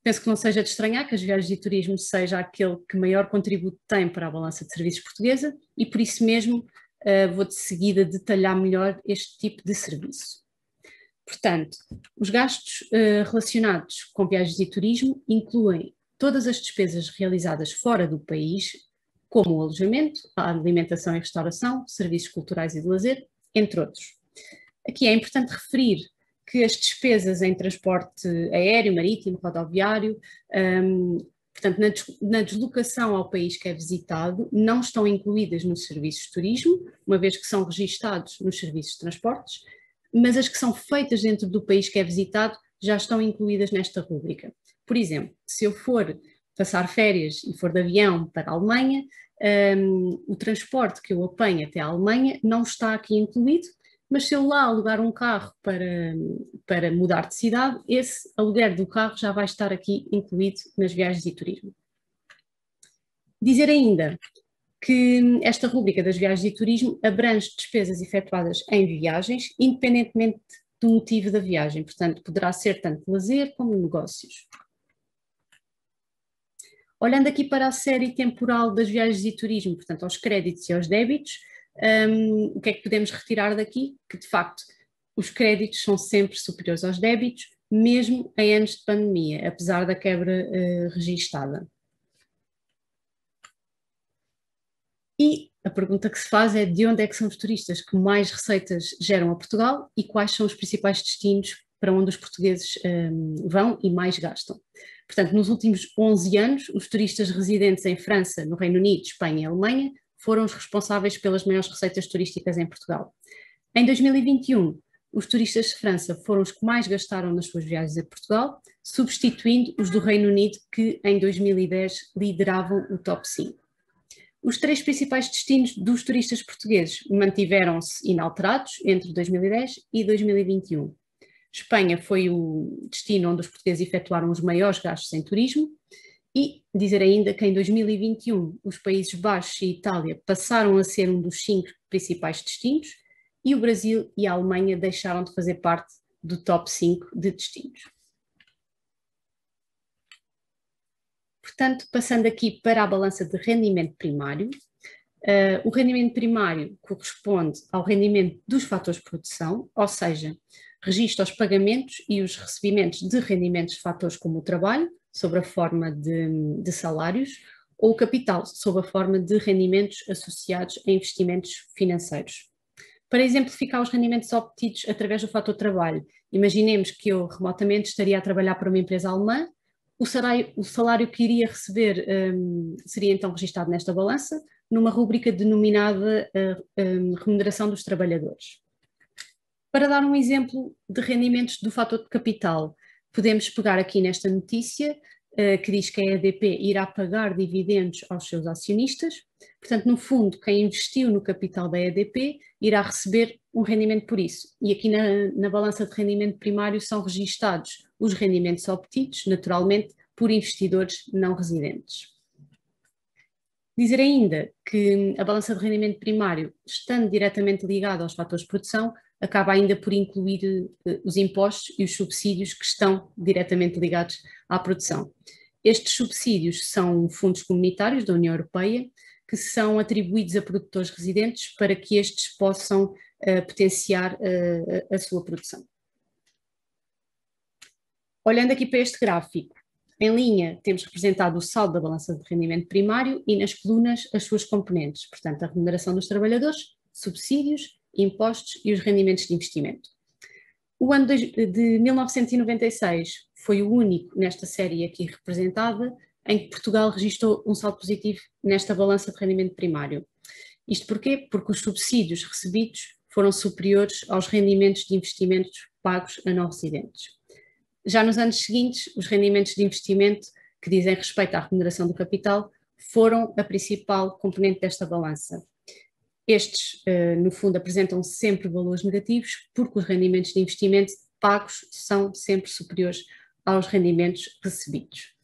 Penso que não seja de estranhar que as viagens de turismo seja aquele que maior contributo tem para a balança de serviços portuguesa e por isso mesmo vou de seguida detalhar melhor este tipo de serviço. Portanto, os gastos relacionados com viagens e turismo incluem todas as despesas realizadas fora do país, como o alojamento, a alimentação e restauração, serviços culturais e de lazer, entre outros. Aqui é importante referir que as despesas em transporte aéreo, marítimo, rodoviário, portanto, na deslocação ao país que é visitado, não estão incluídas nos serviços de turismo, uma vez que são registados nos serviços de transportes, mas as que são feitas dentro do país que é visitado já estão incluídas nesta rúbrica. Por exemplo, se eu for passar férias e for de avião para a Alemanha, o transporte que eu apanho até a Alemanha não está aqui incluído, mas se eu lá alugar um carro para mudar de cidade, esse aluguer do carro já vai estar aqui incluído nas viagens e turismo. Dizer ainda que esta rúbrica das viagens e turismo abrange despesas efetuadas em viagens, independentemente do motivo da viagem, portanto, poderá ser tanto lazer como negócios. Olhando aqui para a série temporal das viagens e turismo, portanto, aos créditos e aos débitos, o que é que podemos retirar daqui? Que, de facto, os créditos são sempre superiores aos débitos, mesmo em anos de pandemia, apesar da quebra registada. E a pergunta que se faz é de onde é que são os turistas que mais receitas geram a Portugal e quais são os principais destinos para onde os portugueses vão e mais gastam. Portanto, nos últimos 11 anos, os turistas residentes em França, no Reino Unido, Espanha e Alemanha foram os responsáveis pelas maiores receitas turísticas em Portugal. Em 2021, os turistas de França foram os que mais gastaram nas suas viagens a Portugal, substituindo os do Reino Unido, que em 2010 lideravam o top 5. Os 3 principais destinos dos turistas portugueses mantiveram-se inalterados entre 2010 e 2021. Espanha foi o destino onde os portugueses efetuaram os maiores gastos em turismo, e dizer ainda que em 2021 os Países Baixos e Itália passaram a ser um dos 5 principais destinos, e o Brasil e a Alemanha deixaram de fazer parte do top 5 de destinos. Portanto, passando aqui para a balança de rendimento primário, o rendimento primário corresponde ao rendimento dos fatores de produção, ou seja, registra os pagamentos e os recebimentos de rendimentos de fatores como o trabalho, sob a forma de salários, ou o capital, sob a forma de rendimentos associados a investimentos financeiros. Para exemplificar os rendimentos obtidos através do fator trabalho, imaginemos que eu remotamente estaria a trabalhar para uma empresa alemã, o salário que iria receber seria então registado nesta balança, numa rúbrica denominada remuneração dos trabalhadores. Para dar um exemplo de rendimentos do fator de capital, podemos pegar aqui nesta notícia que diz que a EDP irá pagar dividendos aos seus acionistas. Portanto, no fundo, quem investiu no capital da EDP irá receber um rendimento por isso. E aqui na balança de rendimento primário são registados os rendimentos obtidos, naturalmente, por investidores não residentes. Dizer ainda que a balança de rendimento primário, estando diretamente ligada aos fatores de produção, acaba ainda por incluir os impostos e os subsídios que estão diretamente ligados à produção. Estes subsídios são fundos comunitários da União Europeia que são atribuídos a produtores residentes para que estes possam potenciar a sua produção. Olhando aqui para este gráfico, em linha temos representado o saldo da balança de rendimento primário e nas colunas as suas componentes, portanto a remuneração dos trabalhadores, subsídios, impostos e os rendimentos de investimento. O ano de 1996 foi o único nesta série aqui representada em que Portugal registrou um saldo positivo nesta balança de rendimento primário. Isto porquê? Porque os subsídios recebidos foram superiores aos rendimentos de investimentos pagos a não residentes. Já nos anos seguintes, os rendimentos de investimento que dizem respeito à remuneração do capital foram a principal componente desta balança. Estes, no fundo, apresentam sempre valores negativos porque os rendimentos de investimento pagos são sempre superiores aos rendimentos recebidos.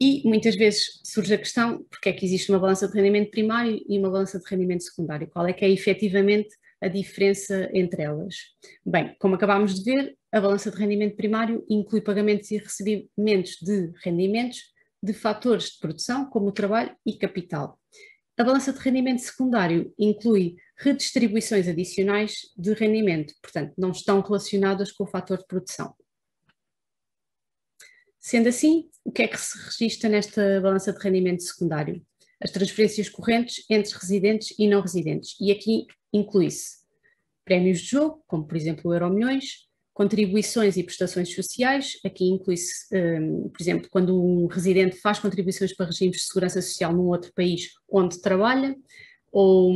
E muitas vezes surge a questão, porque é que existe uma balança de rendimento primário e uma balança de rendimento secundário? Qual é que é efetivamente a diferença entre elas? Bem, como acabámos de ver, a balança de rendimento primário inclui pagamentos e recebimentos de rendimentos de fatores de produção, como o trabalho e capital. A balança de rendimento secundário inclui redistribuições adicionais de rendimento, portanto, não estão relacionadas com o fator de produção. Sendo assim, o que é que se registra nesta balança de rendimento secundário? As transferências correntes entre residentes e não residentes. E aqui inclui-se prémios de jogo, como por exemplo o Euromilhões, contribuições e prestações sociais. Aqui inclui-se, por exemplo, quando um residente faz contribuições para regimes de segurança social num outro país onde trabalha, ou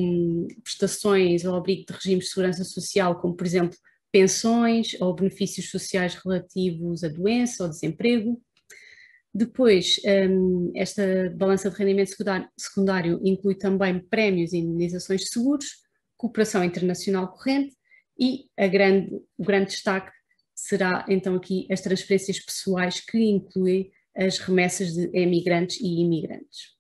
prestações ao abrigo de regimes de segurança social, como por exemplo pensões ou benefícios sociais relativos à doença ou desemprego. Depois, esta balança de rendimento secundário inclui também prémios e indenizações de seguros, cooperação internacional corrente e o grande destaque será então aqui as transferências pessoais, que incluem as remessas de emigrantes e imigrantes.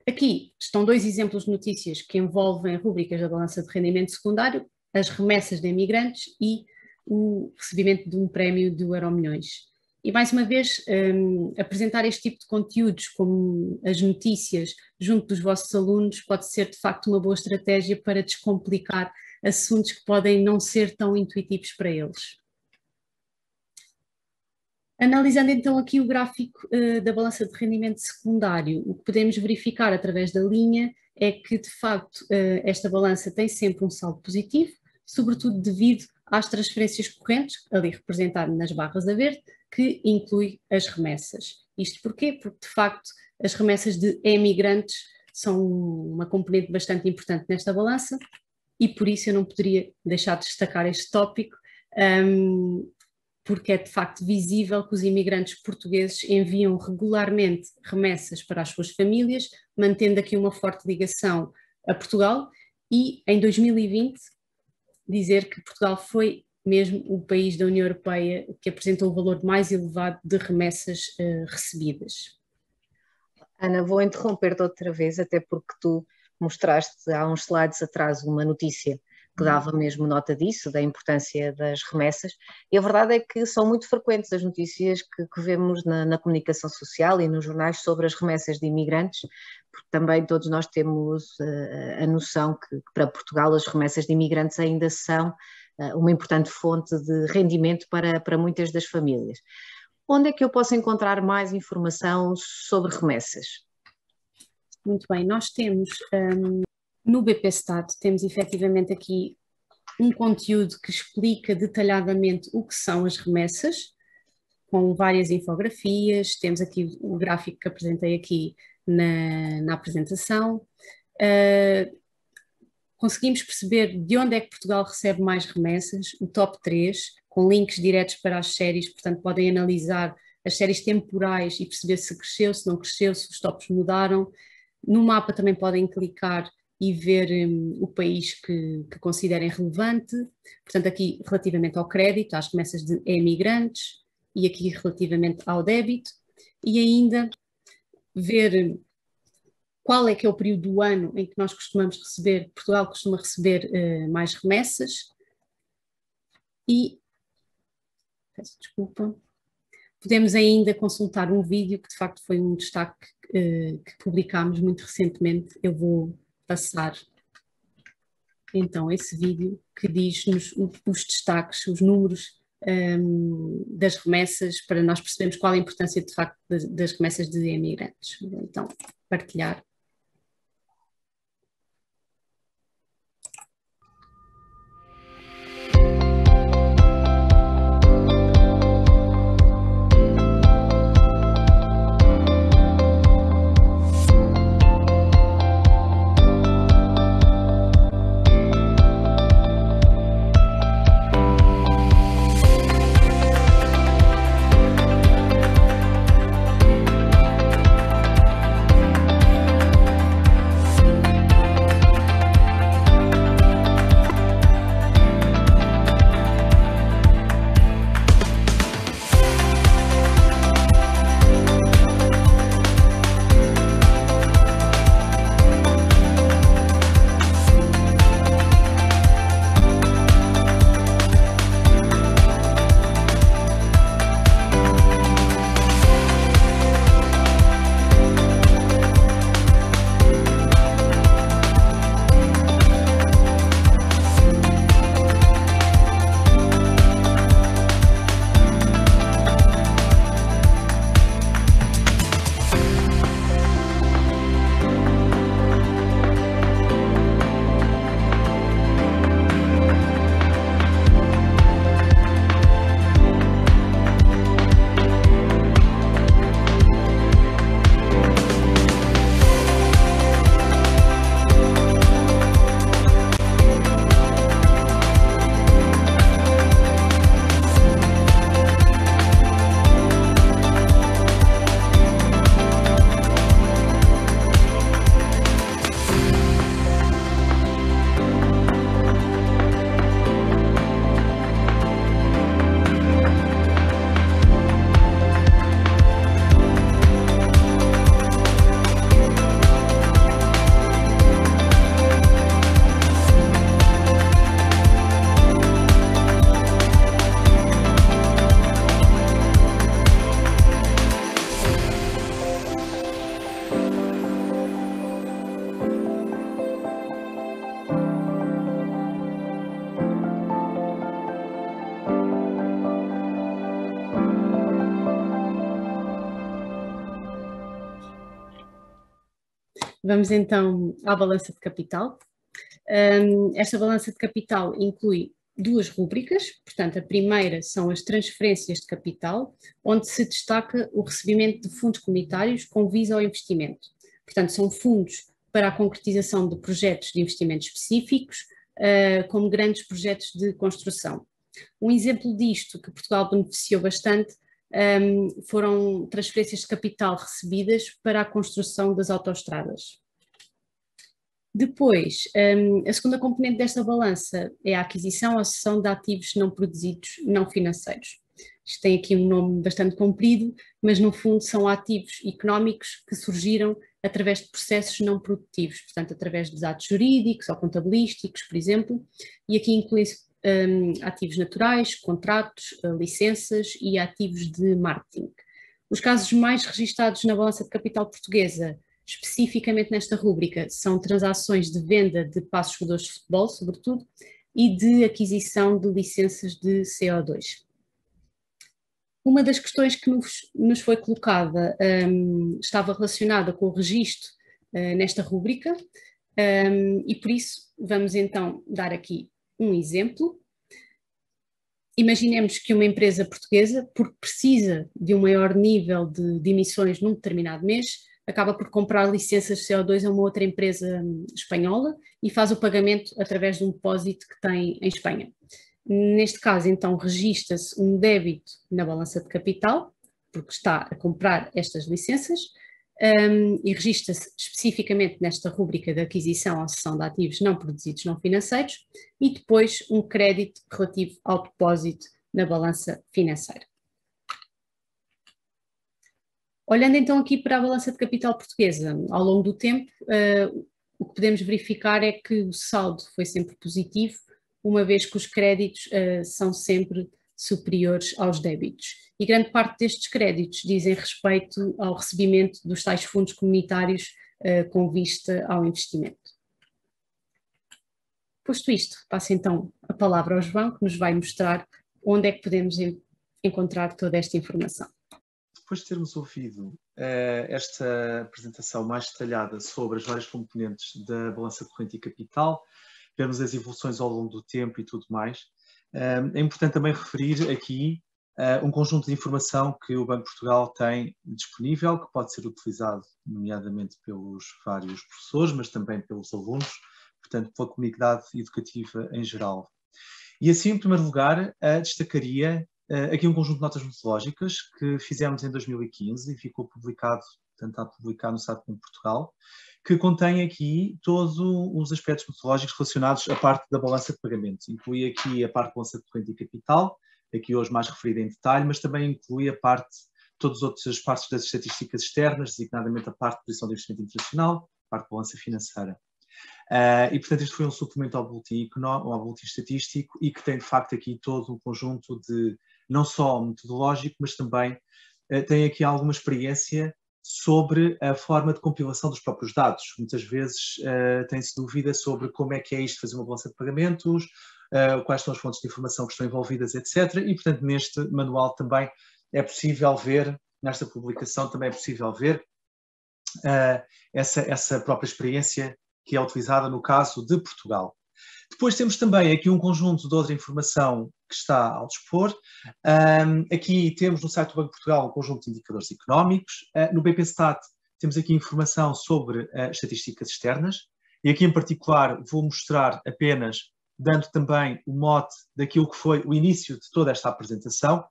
Aqui estão 2 exemplos de notícias que envolvem rubricas da balança de rendimento secundário, as remessas de imigrantes e o recebimento de um prémio do Euromilhões. E mais uma vez, apresentar este tipo de conteúdos, como as notícias, junto dos vossos alunos, pode ser de facto uma boa estratégia para descomplicar assuntos que podem não ser tão intuitivos para eles. Analisando então aqui o gráfico da balança de rendimento secundário, o que podemos verificar através da linha é que de facto esta balança tem sempre um saldo positivo, sobretudo devido às transferências correntes, ali representado nas barras a verde, que inclui as remessas. Isto porquê? Porque de facto as remessas de emigrantes são uma componente bastante importante nesta balança e por isso eu não poderia deixar de destacar este tópico, porque é de facto visível que os imigrantes portugueses enviam regularmente remessas para as suas famílias, mantendo aqui uma forte ligação a Portugal, e em 2020 dizer que Portugal foi mesmo o país da União Europeia que apresentou o valor mais elevado de remessas recebidas. Ana, vou interromper-te outra vez, até porque tu mostraste há uns slides atrás uma notícia que dava mesmo nota disso, da importância das remessas, e a verdade é que são muito frequentes as notícias que vemos na comunicação social e nos jornais sobre as remessas de imigrantes, porque também todos nós temos a noção que para Portugal as remessas de imigrantes ainda são uma importante fonte de rendimento para muitas das famílias. Onde é que eu posso encontrar mais informação sobre remessas? Muito bem, nós temos no BPStat, temos efetivamente aqui um conteúdo que explica detalhadamente o que são as remessas, com várias infografias, temos aqui o gráfico que apresentei aqui na apresentação. Conseguimos perceber de onde é que Portugal recebe mais remessas, o top 3, com links diretos para as séries, portanto podem analisar as séries temporais e perceber se cresceu, se não cresceu, se os tops mudaram. No mapa também podem clicar e ver o país que considerem relevante, portanto aqui relativamente ao crédito, às remessas de imigrantes, e aqui relativamente ao débito, e ainda ver qual é que é o período do ano em que nós costumamos receber, Portugal costuma receber mais remessas, e, peço desculpa, podemos ainda consultar um vídeo que de facto foi um destaque que publicámos muito recentemente. Eu vou passar então esse vídeo que diz-nos os destaques, os números das remessas, para nós percebermos qual a importância de facto das remessas de imigrantes. Vou então partilhar. Vamos então à balança de capital. Esta balança de capital inclui duas rúbricas, portanto a primeira são as transferências de capital, onde se destaca o recebimento de fundos comunitários com visa ao investimento. Portanto são fundos para a concretização de projetos de investimento específicos, como grandes projetos de construção. Um exemplo disto que Portugal beneficiou bastante foram transferências de capital recebidas para a construção das autoestradas. Depois, a segunda componente desta balança é a aquisição ou cessão de ativos não produzidos não financeiros. Isto tem aqui um nome bastante comprido, mas no fundo são ativos económicos que surgiram através de processos não produtivos, portanto através de atos jurídicos ou contabilísticos, por exemplo, e aqui inclui-se ativos naturais, contratos, licenças e ativos de marketing. Os casos mais registados na balança de capital portuguesa, especificamente nesta rúbrica, são transações de venda de passos jogadores de futebol, sobretudo, e de aquisição de licenças de CO2. Uma das questões que nos foi colocada estava relacionada com o registro nesta rúbrica e por isso vamos então dar aqui um exemplo. Imaginemos que uma empresa portuguesa, porque precisa de um maior nível de emissões num determinado mês, acaba por comprar licenças de CO2 a uma outra empresa espanhola e faz o pagamento através de um depósito que tem em Espanha. Neste caso, então, registra-se um débito na balança de capital, porque está a comprar estas licenças, e registra-se especificamente nesta rúbrica de aquisição ou cessão de ativos não produzidos não financeiros, e depois um crédito relativo ao depósito na balança financeira. Olhando então aqui para a balança de capital portuguesa, ao longo do tempo, o que podemos verificar é que o saldo foi sempre positivo, uma vez que os créditos são sempre superiores aos débitos. E grande parte destes créditos dizem respeito ao recebimento dos tais fundos comunitários com vista ao investimento. Posto isto, passo então a palavra ao João, que nos vai mostrar onde é que podemos encontrar toda esta informação. Depois de termos ouvido esta apresentação mais detalhada sobre as várias componentes da balança corrente e capital, vemos as evoluções ao longo do tempo e tudo mais, é importante também referir aqui um conjunto de informação que o Banco de Portugal tem disponível, que pode ser utilizado nomeadamente pelos vários professores, mas também pelos alunos, portanto pela comunidade educativa em geral. E assim, em primeiro lugar, destacaria aqui um conjunto de notas metodológicas que fizemos em 2015 e ficou publicado, portanto, a publicar no site do Banco de Portugal, que contém aqui todos os aspectos metodológicos relacionados à parte da balança de pagamentos. Inclui aqui a parte da balança de corrente e capital, aqui hoje mais referida em detalhe, mas também inclui a parte, todas as outras partes das estatísticas externas, designadamente a parte de posição de investimento internacional, a parte de balança financeira. E, portanto, este foi um suplemento ao boletim estatístico e que tem, de facto, aqui todo um conjunto de, não só metodológico, mas também tem aqui alguma experiência sobre a forma de compilação dos próprios dados. Muitas vezes tem-se dúvida sobre como é que é isto fazer uma balança de pagamentos, quais são as fontes de informação que estão envolvidas, etc. E, portanto, neste manual também é possível ver, nesta publicação também é possível ver essa própria experiência que é utilizada no caso de Portugal. Depois temos também aqui um conjunto de outra informação que está ao dispor. Aqui temos no site do Banco de Portugal um conjunto de indicadores económicos. No BPStat temos aqui informação sobre estatísticas externas. E aqui em particular vou mostrar apenas, dando também o mote daquilo que foi o início de toda esta apresentação,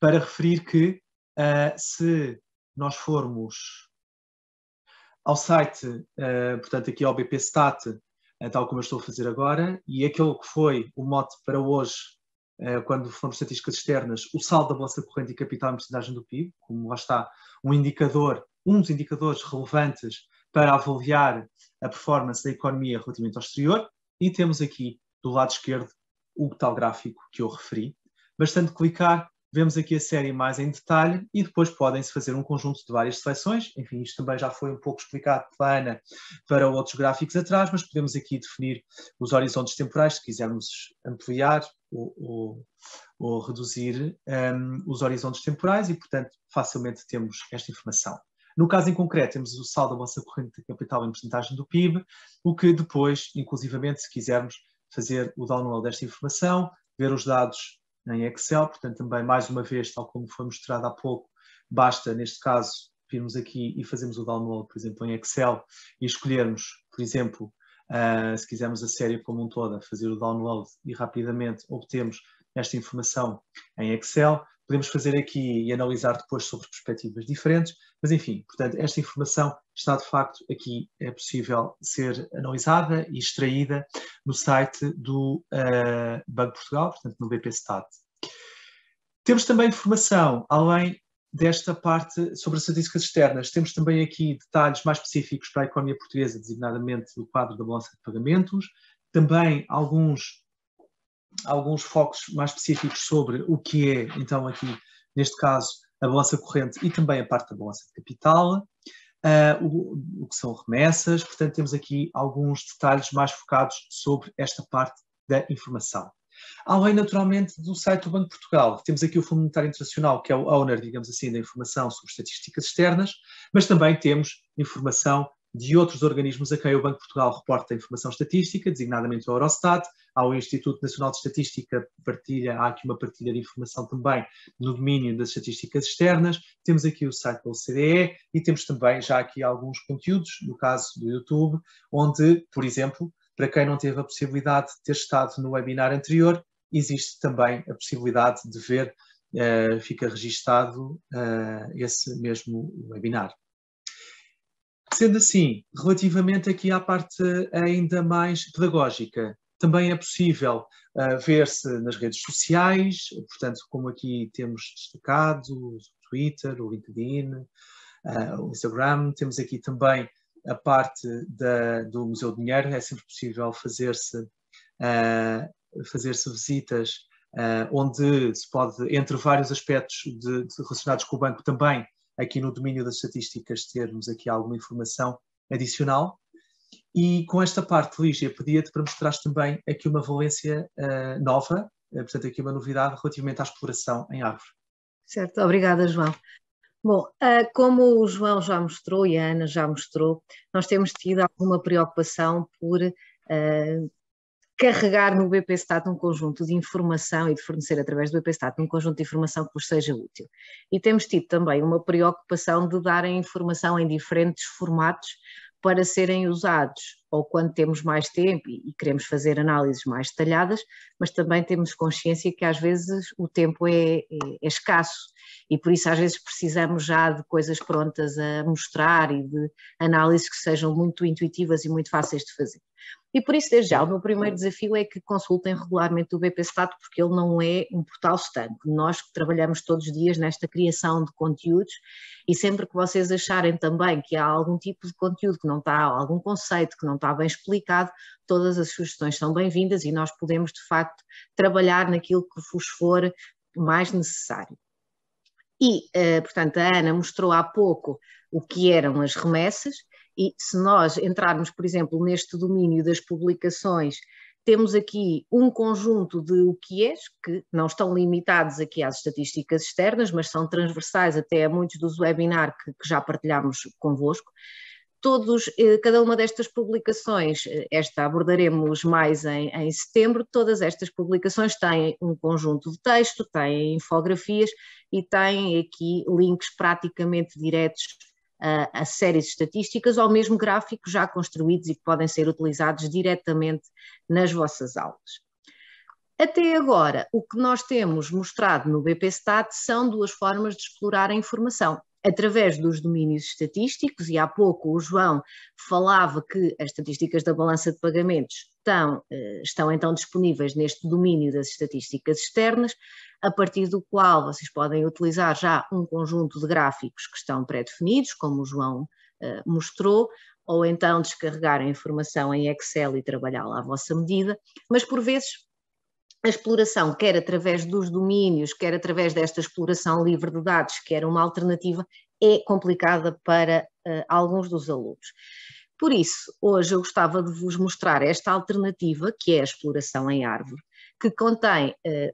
para referir que se nós formos ao site, portanto aqui ao BPStat, tal como eu estou a fazer agora, e aquele que foi o mote para hoje, quando formos estatísticas externas, o saldo da balança corrente e capital em porcentagem do PIB, como lá está um dos indicadores relevantes para avaliar a performance da economia relativamente ao exterior, e temos aqui do lado esquerdo o tal gráfico que eu referi. Bastante clicar, vemos aqui a série mais em detalhe e depois podem-se fazer um conjunto de várias seleções. Enfim, isto também já foi um pouco explicado pela Ana para outros gráficos atrás, mas podemos aqui definir os horizontes temporais, se quisermos ampliar ou reduzir os horizontes temporais e, portanto, facilmente temos esta informação. No caso em concreto, temos o saldo da balança corrente de capital em porcentagem do PIB, o que depois, inclusivamente, se quisermos fazer o download desta informação, ver os dados em Excel, portanto também mais uma vez, tal como foi mostrado há pouco, basta neste caso virmos aqui e fazermos o download, por exemplo, em Excel e escolhermos, por exemplo, se quisermos a série como um todo, fazer o download e rapidamente obtemos esta informação em Excel. Podemos fazer aqui e analisar depois sobre perspectivas diferentes, mas enfim, portanto, esta informação está de facto aqui, é possível ser analisada e extraída no site do Banco de Portugal, portanto no BP Stat. Temos também informação, além desta parte sobre as estatísticas externas, temos também aqui detalhes mais específicos para a economia portuguesa, designadamente do quadro da balança de pagamentos, também alguns focos mais específicos sobre o que é, então, aqui, neste caso, a balança corrente e também a parte da balança de capital, o que são remessas. Portanto, temos aqui alguns detalhes mais focados sobre esta parte da informação. Além, naturalmente, do site do Banco de Portugal, temos aqui o Fundo Monetário Internacional, que é o owner, digamos assim, da informação sobre estatísticas externas, mas também temos informação de outros organismos a quem o Banco de Portugal reporta a informação estatística, designadamente o Eurostat. Há o Instituto Nacional de Estatística, há aqui uma partilha de informação também no domínio das estatísticas externas. Temos aqui o site da OCDE e temos também já aqui alguns conteúdos, no caso do YouTube, onde, por exemplo, para quem não teve a possibilidade de ter estado no webinar anterior, existe também a possibilidade de ver, fica registado esse mesmo webinar. Sendo assim, relativamente aqui à parte ainda mais pedagógica, também é possível ver-se nas redes sociais, portanto, como aqui temos destacado, o Twitter, o LinkedIn, o Instagram, temos aqui também a parte do Museu do Dinheiro, é sempre possível fazer-se visitas onde se pode, entre vários aspectos relacionados com o banco também, aqui no domínio das estatísticas, termos aqui alguma informação adicional. E com esta parte, Lígia, pedia-te para mostrares também aqui uma valência nova, portanto aqui uma novidade relativamente à exploração em árvore. Certo, obrigada, João. Bom, como o João já mostrou e a Ana já mostrou, nós temos tido alguma preocupação por carregar no BP Stat um conjunto de informação e de fornecer através do BP Stat um conjunto de informação que vos seja útil. E temos tido também uma preocupação de darem informação em diferentes formatos para serem usados ou quando temos mais tempo e queremos fazer análises mais detalhadas, mas também temos consciência que às vezes o tempo é escasso e por isso às vezes precisamos já de coisas prontas a mostrar e de análises que sejam muito intuitivas e muito fáceis de fazer. E por isso, desde já, o meu primeiro desafio é que consultem regularmente o BP Stat, porque ele não é um portal estanque. Nós trabalhamos todos os dias nesta criação de conteúdos e sempre que vocês acharem também que há algum tipo de conteúdo que não está, algum conceito que não está bem explicado, todas as sugestões são bem-vindas e nós podemos, de facto, trabalhar naquilo que vos for mais necessário. E, portanto, a Ana mostrou há pouco o que eram as remessas. E se nós entrarmos, por exemplo, neste domínio das publicações, temos aqui um conjunto de OQIEs que não estão limitados aqui às estatísticas externas, mas são transversais até a muitos dos webinars que já partilhámos convosco. Cada uma destas publicações, esta abordaremos mais em setembro, todas estas publicações têm um conjunto de texto, têm infografias e têm aqui links praticamente diretos a séries estatísticas ou mesmo gráficos já construídos e que podem ser utilizados diretamente nas vossas aulas. Até agora, o que nós temos mostrado no BP Stat são duas formas de explorar a informação. Através dos domínios estatísticos, e há pouco o João falava que as estatísticas da balança de pagamentos estão então disponíveis neste domínio das estatísticas externas, a partir do qual vocês podem utilizar já um conjunto de gráficos que estão pré-definidos, como o João mostrou, ou então descarregar a informação em Excel e trabalhá-la à vossa medida, mas por vezes a exploração, quer através dos domínios, quer através desta exploração livre de dados, que era uma alternativa, é complicada para alguns dos alunos. Por isso, hoje eu gostava de vos mostrar esta alternativa, que é a exploração em árvore, que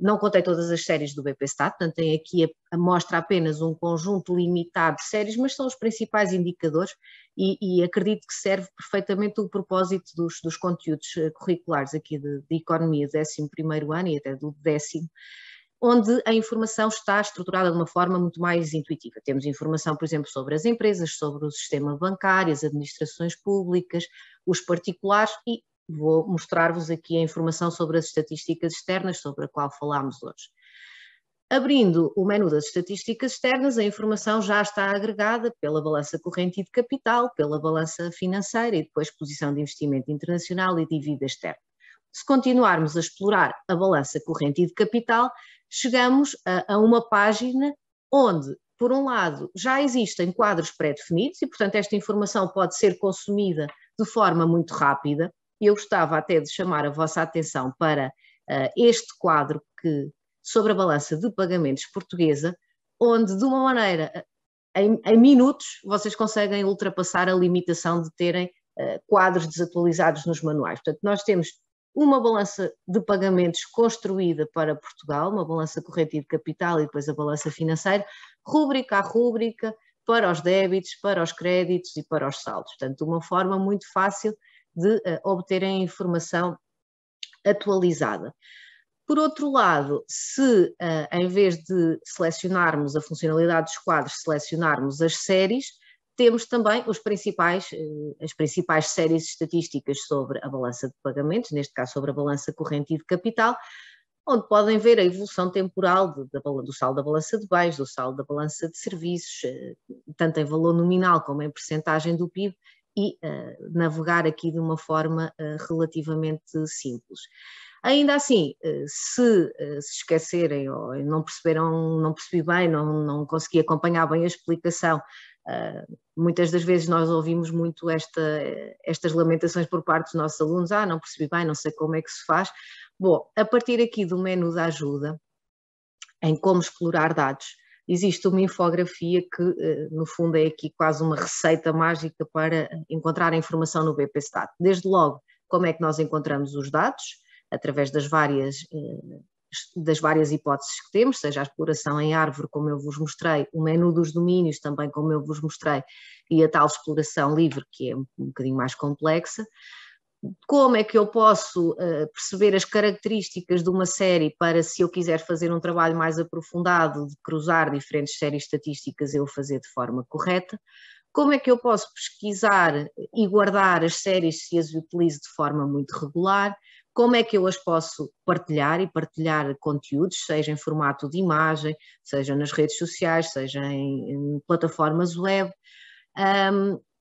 não contém todas as séries do BP Stat, portanto tem aqui mostra apenas um conjunto limitado de séries, mas são os principais indicadores e acredito que serve perfeitamente o propósito dos conteúdos curriculares aqui de economia do 11º ano e até do 10º, onde a informação está estruturada de uma forma muito mais intuitiva. Temos informação, por exemplo, sobre as empresas, sobre o sistema bancário, as administrações públicas, os particulares e vou mostrar-vos aqui a informação sobre as estatísticas externas, sobre a qual falámos hoje. Abrindo o menu das estatísticas externas, a informação já está agregada pela balança corrente e de capital, pela balança financeira e depois posição de investimento internacional e dívida externa. Se continuarmos a explorar a balança corrente e de capital, chegamos a uma página onde, por um lado, já existem quadros pré-definidos e, portanto, esta informação pode ser consumida de forma muito rápida. Eu gostava até de chamar a vossa atenção para este quadro sobre a balança de pagamentos portuguesa, onde de uma maneira, em minutos, vocês conseguem ultrapassar a limitação de terem quadros desatualizados nos manuais. Portanto, nós temos uma balança de pagamentos construída para Portugal, uma balança corrente e de capital e depois a balança financeira, rúbrica a rúbrica, para os débitos, para os créditos e para os saldos. Portanto, uma forma muito fácil de obterem a informação atualizada. Por outro lado, se em vez de selecionarmos a funcionalidade dos quadros, selecionarmos as séries, temos também as principais séries estatísticas sobre a balança de pagamentos, neste caso sobre a balança corrente e de capital, onde podem ver a evolução temporal do saldo da balança de bens, do saldo da balança de serviços, tanto em valor nominal como em percentagem do PIB, e navegar aqui de uma forma relativamente simples. Ainda assim, se esquecerem ou não perceberam, não percebi bem, não consegui acompanhar bem a explicação, muitas das vezes nós ouvimos muito estas lamentações por parte dos nossos alunos, não percebi bem, não sei como é que se faz. Bom, a partir aqui do menu da ajuda, em como explorar dados, existe uma infografia que, no fundo, é aqui quase uma receita mágica para encontrar a informação no BPStat. Desde logo, como é que nós encontramos os dados, através das várias hipóteses que temos, seja a exploração em árvore, como eu vos mostrei, o menu dos domínios, também como eu vos mostrei, e a tal exploração livre, que é um bocadinho mais complexa. Como é que eu posso perceber as características de uma série para, se eu quiser fazer um trabalho mais aprofundado, de cruzar diferentes séries estatísticas, eu fazer de forma correta? Como é que eu posso pesquisar e guardar as séries se as utilizo de forma muito regular? Como é que eu as posso partilhar e partilhar conteúdos, seja em formato de imagem, seja nas redes sociais, seja em plataformas web?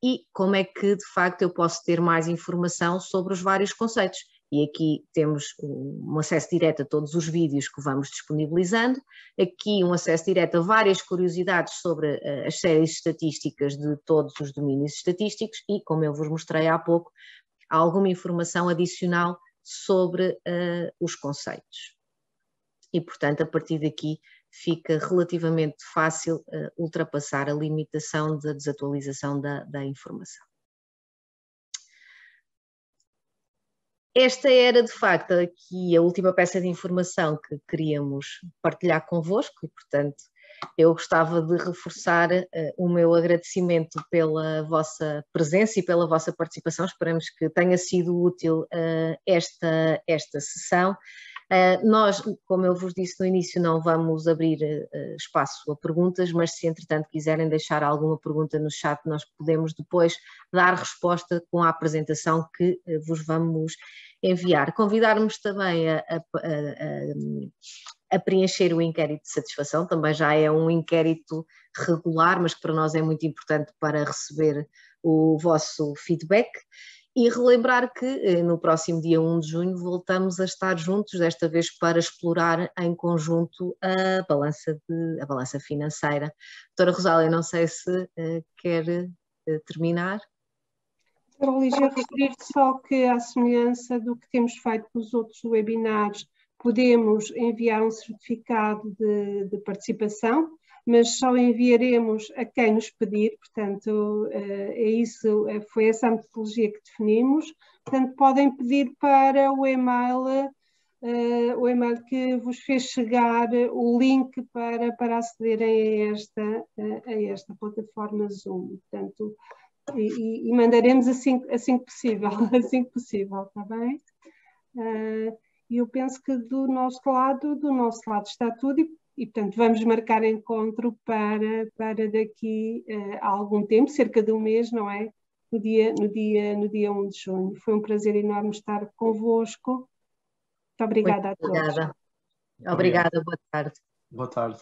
E como é que, de facto, eu posso ter mais informação sobre os vários conceitos. E aqui temos um acesso direto a todos os vídeos que vamos disponibilizando, aqui um acesso direto a várias curiosidades sobre as séries estatísticas de todos os domínios estatísticos e, como eu vos mostrei há pouco, alguma informação adicional sobre os conceitos. E, portanto, a partir daqui fica relativamente fácil ultrapassar a limitação da desatualização da informação. Esta era, de facto, aqui a última peça de informação que queríamos partilhar convosco e, portanto, eu gostava de reforçar o meu agradecimento pela vossa presença e pela vossa participação. Esperamos que tenha sido útil esta sessão. Nós, como eu vos disse no início, não vamos abrir espaço a perguntas, mas se entretanto quiserem deixar alguma pergunta no chat, nós podemos depois dar resposta com a apresentação que vos vamos enviar. Convidar-vos também a preencher o inquérito de satisfação, também já é um inquérito regular, mas que para nós é muito importante para receber o vosso feedback. E relembrar que no próximo dia 1 de junho voltamos a estar juntos, desta vez para explorar em conjunto a balança financeira. Doutora Rosália, não sei se quer terminar. Doutora Lígia, referir só que, à semelhança do que temos feito com os outros webinars, podemos enviar um certificado de participação, mas só enviaremos a quem nos pedir, portanto, foi essa a metodologia que definimos. Portanto, podem pedir para o e-mail que vos fez chegar o link para acederem a esta plataforma Zoom. Portanto, e mandaremos assim que possível, está bem? E eu penso que do nosso lado está tudo e portanto, vamos marcar encontro para daqui a algum tempo, cerca de um mês, não é? No dia 1 de junho. Foi um prazer enorme estar convosco. Muito obrigada a todos. Obrigada, boa tarde. Boa tarde.